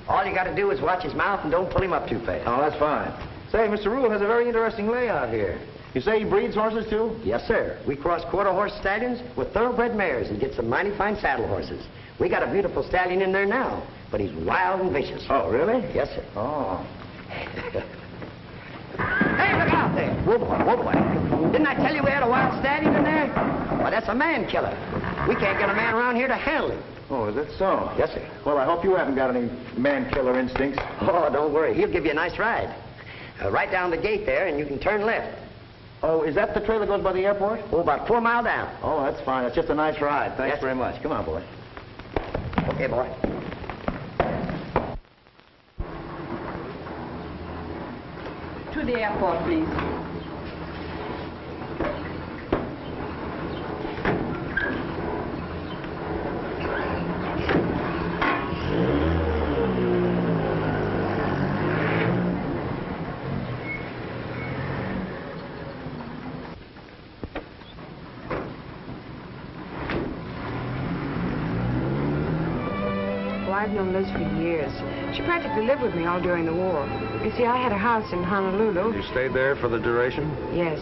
All you got to do is watch his mouth and don't pull him up too fast. Oh, that's fine. Say, Mr. Ruehl has a very interesting layout here. You say he breeds horses, too? Yes, sir. We cross quarter-horse stallions with thoroughbred mares and get some mighty fine saddle horses. We got a beautiful stallion in there now, but he's wild and vicious. Oh, really? Yes, sir. Oh. Hey, look out there. Whoa, boy, whoa, boy. Didn't I tell you we had a wild stallion in there? Why, that's a man killer. We can't get a man around here to handle him. Oh, is that so? Yes, sir. Well, I hope you haven't got any man-killer instincts. Oh, don't worry. He'll give you a nice ride. Right down the gate there, and you can turn left. Oh, is that the trail that goes by the airport? Oh, about 4 miles down. Oh, that's fine. It's just a nice ride. Thanks very much. Come on, boy. Okay, boy. To the airport, please. I've known Liz for years. She practically lived with me all during the war. You see, I had a house in Honolulu. You stayed there for the duration? Yes.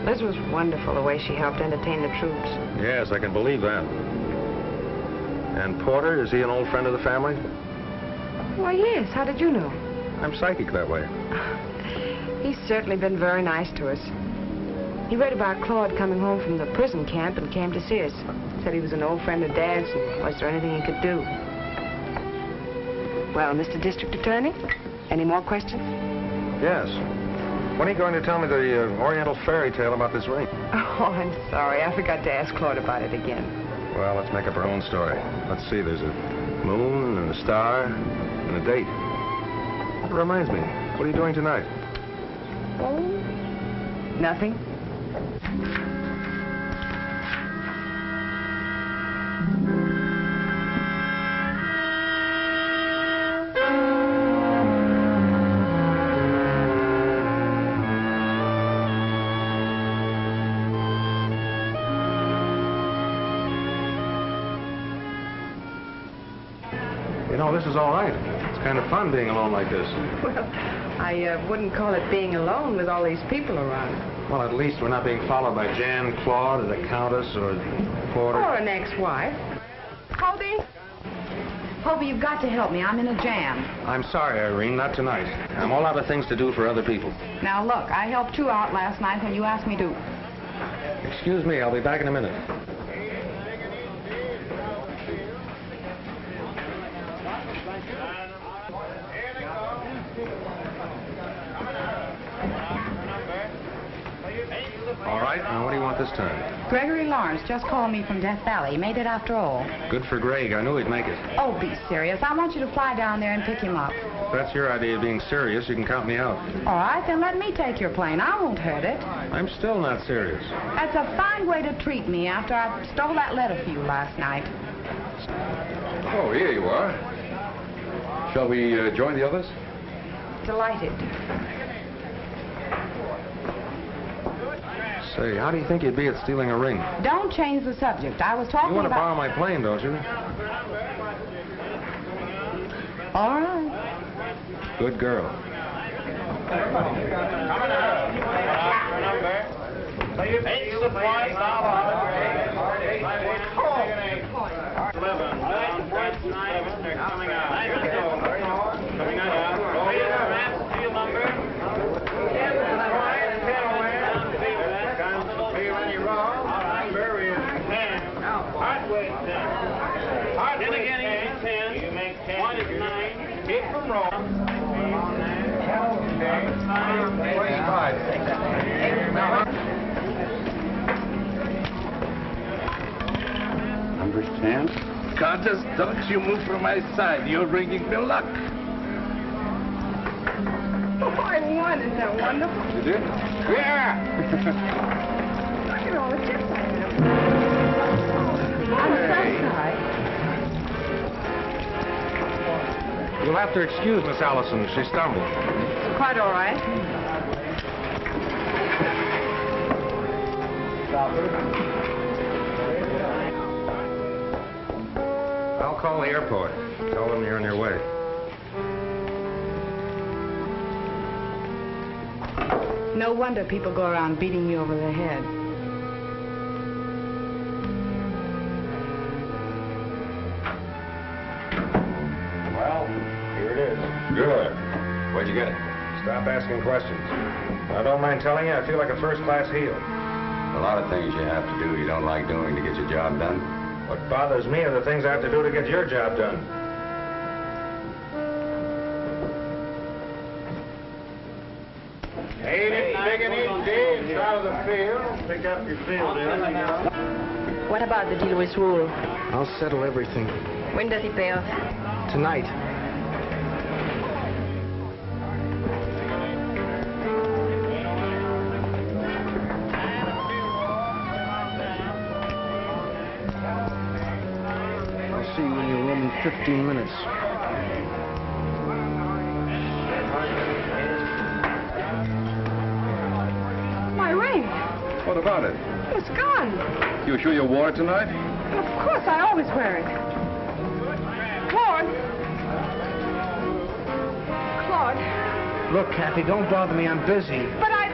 Liz was wonderful, the way she helped entertain the troops. Yes, I can believe that. And Porter, is he an old friend of the family? Why, yes. How did you know? I'm psychic that way. He's certainly been very nice to us. He read about Claude coming home from the prison camp and came to see us. Said he was an old friend of Dad's and was there anything he could do. Well, Mr. District Attorney, any more questions? Yes. When are you going to tell me the Oriental fairy tale about this ring? Oh, I'm sorry. I forgot to ask Claude about it again. Well, let's make up our own story. Let's see, there's a moon and a star and a date. That reminds me, what are you doing tonight? Oh, nothing. You know, this is all right. It's kind of fun being alone like this. Well, I wouldn't call it being alone with all these people around. Well, at least we're not being followed by Jan, Claude, or the Countess, or Porter. Or an ex-wife. Hobe? Hobe, you've got to help me. I'm in a jam. I'm sorry, Irene, not tonight. I'm all out of things to do for other people. Now, look, I helped you out last night when you asked me to. Excuse me, I'll be back in a minute. All right, now what do you want this time? Gregory Lawrence just called me from Death Valley. He made it after all. Good for Greg. I knew he'd make it. Oh, be serious. I want you to fly down there and pick him up. If that's your idea of being serious, you can count me out. All right, then let me take your plane. I won't hurt it. I'm still not serious. That's a fine way to treat me after I stole that letter for you last night. Oh, here you are. Shall we join the others? Delighted. Say, how do you think you'd be at stealing a ring? Don't change the subject. I was talking You want to borrow about... my plane, don't you? All right. Good girl. Coming out. Number. So you take the points now. 11. Coming out. Coming out. Field number. Then again, he's 10. You make 10. One is 9. Hit from Rome. 25. Number 10. Countess, don't you move from my side. You're bringing me luck. Oh, I won. Isn't that wonderful? You did? Yeah! Look at all the chips I have. I'm so sorry. You'll have to excuse Miss Allison. She stumbled. It's quite all right. I'll call the airport. Tell them you're on your way. No wonder people go around beating me over the head. Well, here it is. Good. Where'd you get it? Stop asking questions. I don't mind telling you, I feel like a first-class heel. A lot of things you have to do you don't like doing to get your job done. What bothers me are the things I have to do to get your job done. Ain't it big and easy out of the field? Pick up your field, What about the deal with Ruehl? I'll settle everything. When does he pay off? Tonight. I'll see you in your room in 15 minutes. My ring. What about it? It's gone. You sure you wore it tonight? Of course, I always wear it. Claude. Claude. Look, Kathy, don't bother me. I'm busy. But I...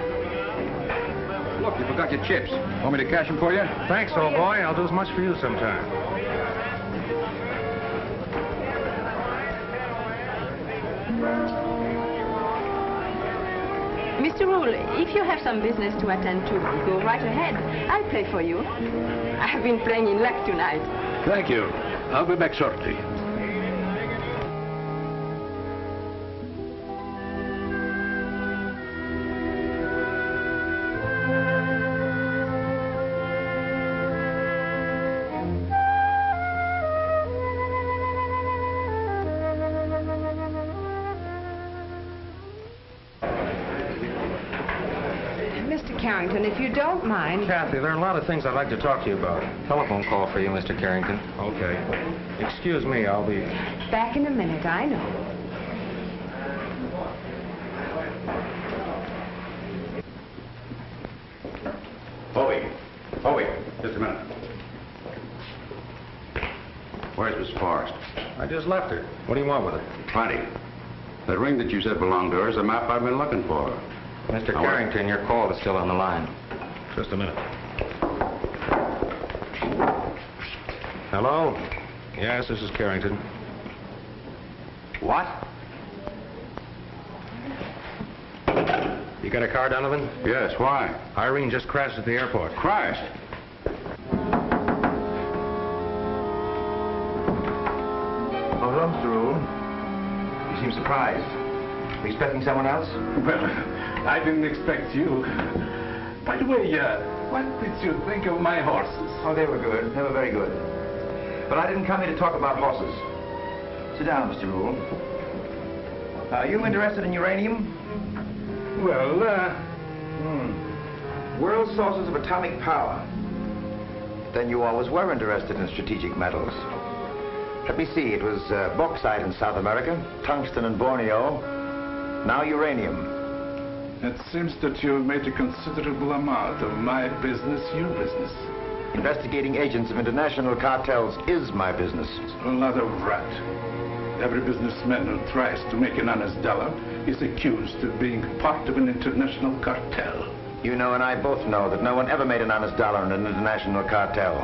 Look, you forgot your chips. Want me to cash them for you? Thanks, old boy. I'll do as much for you sometime. Mr. Ruehl, if you have some business to attend to, go right ahead. I'll play for you. I've been playing in luck tonight. Thank you. I'll be back shortly. Carrington, if you don't mind... Kathy, there are a lot of things I'd like to talk to you about. Telephone call for you, Mr. Carrington. Okay. Excuse me, I'll be... Back in a minute, I know. Hobe, just a minute. Where's Miss Forrest? I just left her. What do you want with it? Plenty. That ring that you said belonged to her is the map I've been looking for. Mr. Carrington, your call is still on the line. Just a minute. Hello? Yes, this is Carrington. What? You got a car, Donovan? Yes, why? Irene just crashed at the airport. Crashed? Oh, hello, Mr. Ruehl. You seem surprised. Were you expecting someone else? Well, I didn't expect you. By the way, what did you think of my horses? Oh, they were good. They were very good. But I didn't come here to talk about horses. Sit down, Mr. Ruehl. Are you interested in uranium? Well, World sources of atomic power. Then you always were interested in strategic metals. Let me see, it was bauxite in South America, tungsten in Borneo, now uranium. it seems that you've made a considerable amount of my business your business. Investigating agents of international cartels is my business. A lot of rat. Every businessman who tries to make an honest dollar is accused of being part of an international cartel. You know and I both know that no one ever made an honest dollar in an international cartel.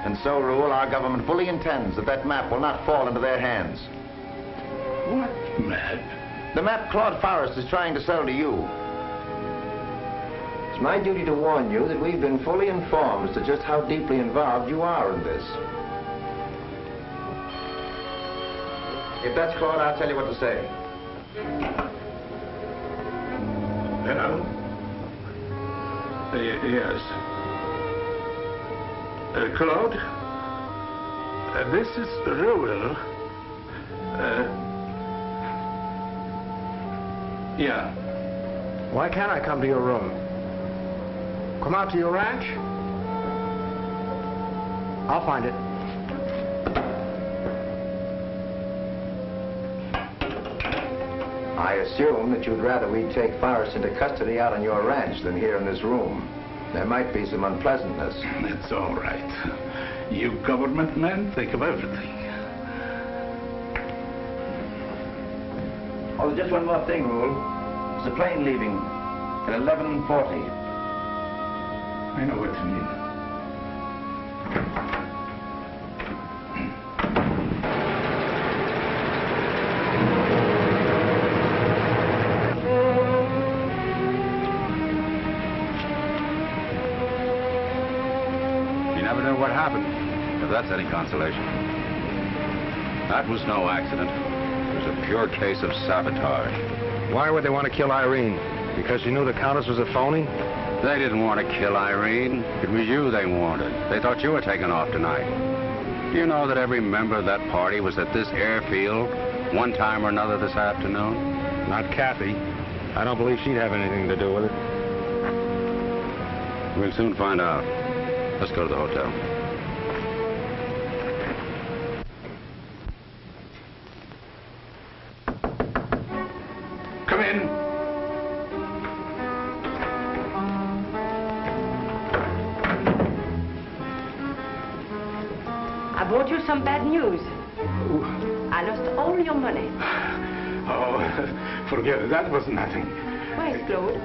And so, Ruehl, our government fully intends that that map will not fall into their hands. What map? The map Claude Forrest is trying to sell to you. It's my duty to warn you that we've been fully informed as to just how deeply involved you are in this. If that's Claude, I'll tell you what to say. Hello? Yes. Claude? This is Ruehl. Yeah. Why can't I come to your room? Come out to your ranch? I'll find it. I assume that you'd rather we take Forrest into custody out on your ranch than here in this room. There might be some unpleasantness. It's all right. You government men think of everything. Oh, just one more thing, Ruehl. There's a plane leaving at 11:40. I know what you mean. What happened, if that's any consolation. That was no accident. It was a pure case of sabotage. Why would they want to kill Irene? Because she knew the Countess was a phony? They didn't want to kill Irene. It was you they wanted. They thought you were taking off tonight. Do you know that every member of that party was at this airfield one time or another this afternoon? Not Kathy. I don't believe she'd have anything to do with it. We'll soon find out. Let's go to the hotel. Come in. I brought you some bad news. I lost all your money. Oh, forget it. That was nothing. Where's Claude?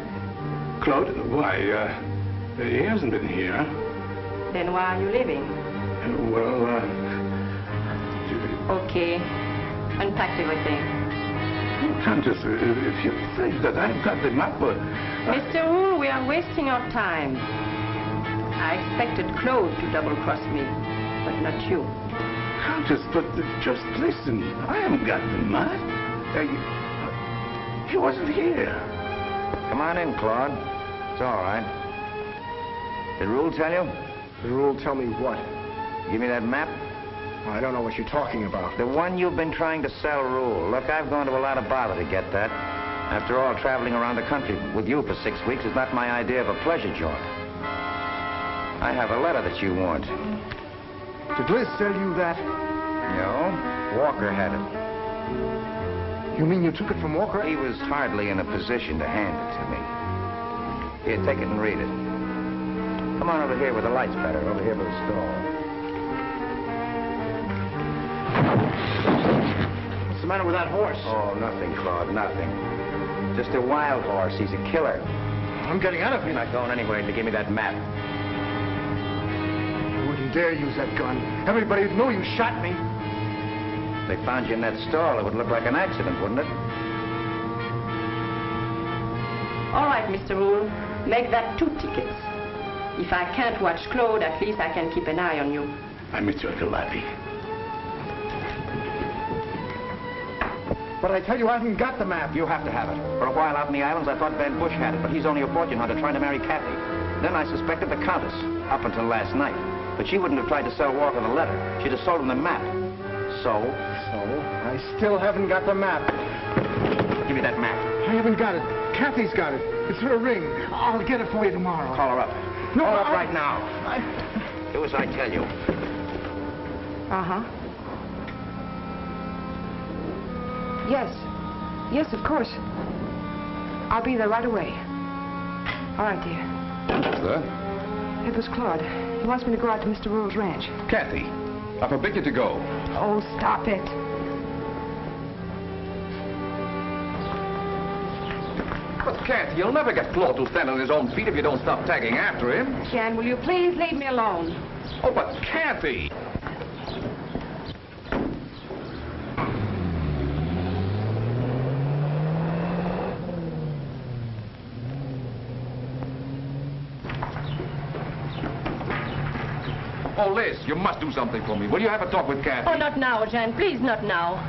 Claude? Why, he hasn't been here. Then why are you leaving? Well, Okay. Unpack everything. Countess, if you think that I've got the map... Mr. Ruehl, we are wasting our time. I expected Claude to double-cross me, but not you. Countess, but just listen. I haven't got the map. He wasn't here. Come on in, Claude. It's all right. Did Ruehl tell you? Did Ruehl tell me what? Give me that map. I don't know what you're talking about. The one you've been trying to sell, Ruehl. Look, I've gone to a lot of bother to get that. After all, traveling around the country with you for 6 weeks is not my idea of a pleasure jaunt. I have a letter that you want. Did Liz tell you that? No, Walker had it. You mean you took it from Walker? He was hardly in a position to hand it to me. Here, take it and read it. Come on over here where the light's better, over here by the stall. What's the matter with that horse? Oh, nothing, Claude, nothing. Just a wild horse. He's a killer. I'm getting out of here. You're not going anywhere to give me that map. I wouldn't dare use that gun. Everybody would know you shot me. If they found you in that stall, it would look like an accident, wouldn't it? All right, Mr. Ruehl. Make that 2 tickets. If I can't watch Claude, at least I can keep an eye on you. I meet you at the lobby. But I tell you, I haven't got the map. You have to have it. For a while out in the islands, I thought Van Bush had it, but he's only a fortune hunter trying to marry Kathy. Then I suspected the Countess, up until last night. But she wouldn't have tried to sell Walker the letter. She'd have sold him the map. So? I still haven't got the map. Give me that map. I haven't got it. Kathy's got it. It's her ring. I'll get it for you tomorrow. Call her up. No, Call her up right now. Do as I tell you. Uh-huh. Yes. Yes, of course. I'll be there right away. All right, dear. What's that? It was Claude. He wants me to go out to Mr. Ruehl's ranch. Kathy, I forbid you to go. Oh, stop it. But, Kathy, you'll never get Claude to stand on his own feet if you don't stop tagging after him. Jan, will you please leave me alone? Oh, but Kathy! Oh, Liz, you must do something for me. Will you have a talk with Kathy? Oh, not now, Jan. Please, not now.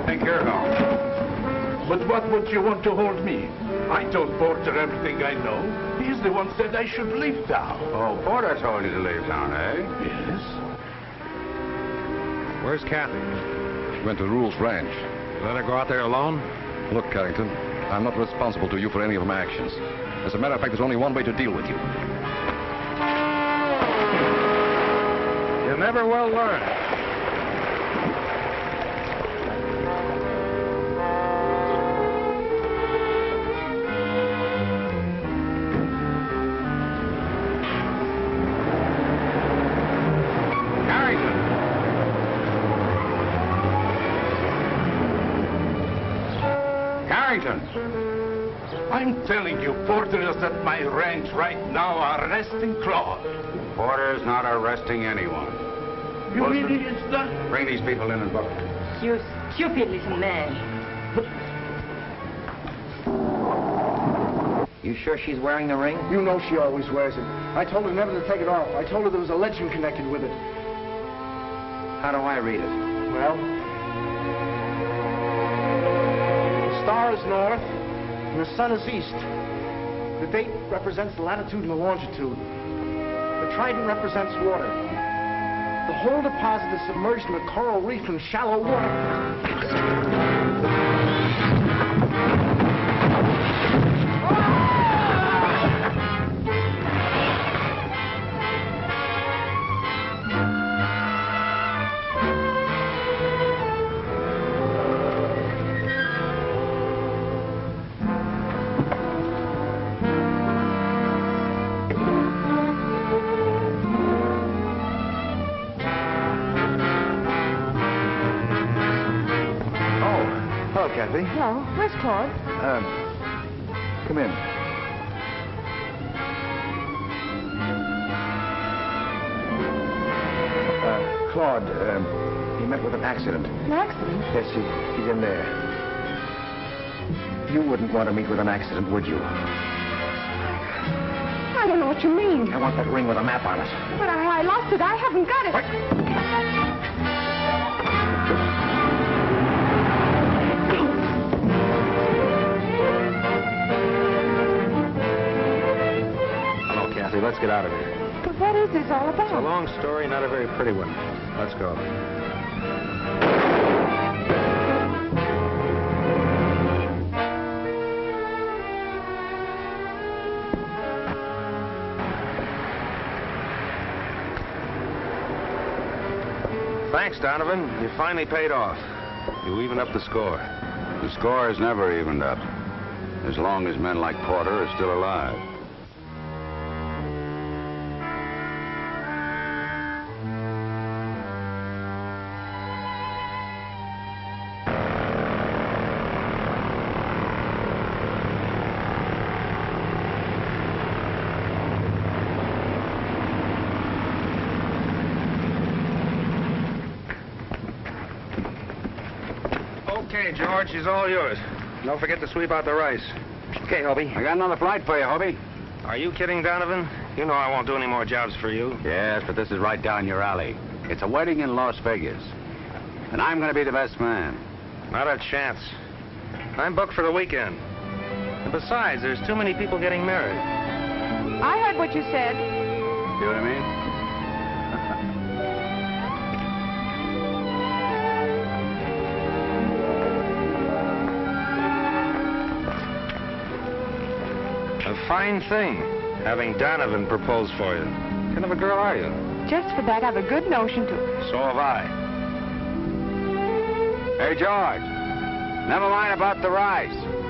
Take care now. But what would you want to hold me? I told Porter everything I know. He's the one said I should leave town. Oh, Porter told you to leave town, eh? Yes. Where's Kathy? She went to Ruehl's ranch. Let her go out there alone? Look, Carrington, I'm not responsible to you for any of my actions. As a matter of fact, there's only one way to deal with you. You never will learn. I'm telling you, Porter is at my ranch right now arresting Claude. Porter's not arresting anyone. You mean he is not? Bring these people in and book. You stupid little man. You sure she's wearing the ring? You know she always wears it. I told her never to take it off. I told her there was a legend connected with it. How do I read it? Well, the star is north, and the sun is east. The date represents the latitude and the longitude. The trident represents water. The whole deposit is submerged in a coral reef in shallow water. Kathy. Hello. Where's Claude? Come in. Claude, he met with an accident. An accident? Yes, he's in there. You wouldn't want to meet with an accident, would you? I don't know what you mean. I want that ring with a map on it. But I lost it. I haven't got it. What? Let's get out of here. But what is this all about? It's a long story, not a very pretty one. Let's go. Thanks, Donovan. You finally paid off. You evened up the score. The score is never evened up, as long as men like Porter are still alive. Okay, George, she's all yours. Don't forget to sweep out the rice. Okay, Hobe. I got another flight for you, Hobe. Are you kidding, Donovan? You know I won't do any more jobs for you. Yes, but this is right down your alley. It's a wedding in Las Vegas. And I'm going to be the best man. Not a chance. I'm booked for the weekend. And besides, there's too many people getting married. I heard what you said. See what I mean? A fine thing, having Donovan propose for you. What kind of a girl are you? Just for that, I've a good notion to. So have I. Hey, George. Never mind about the rice.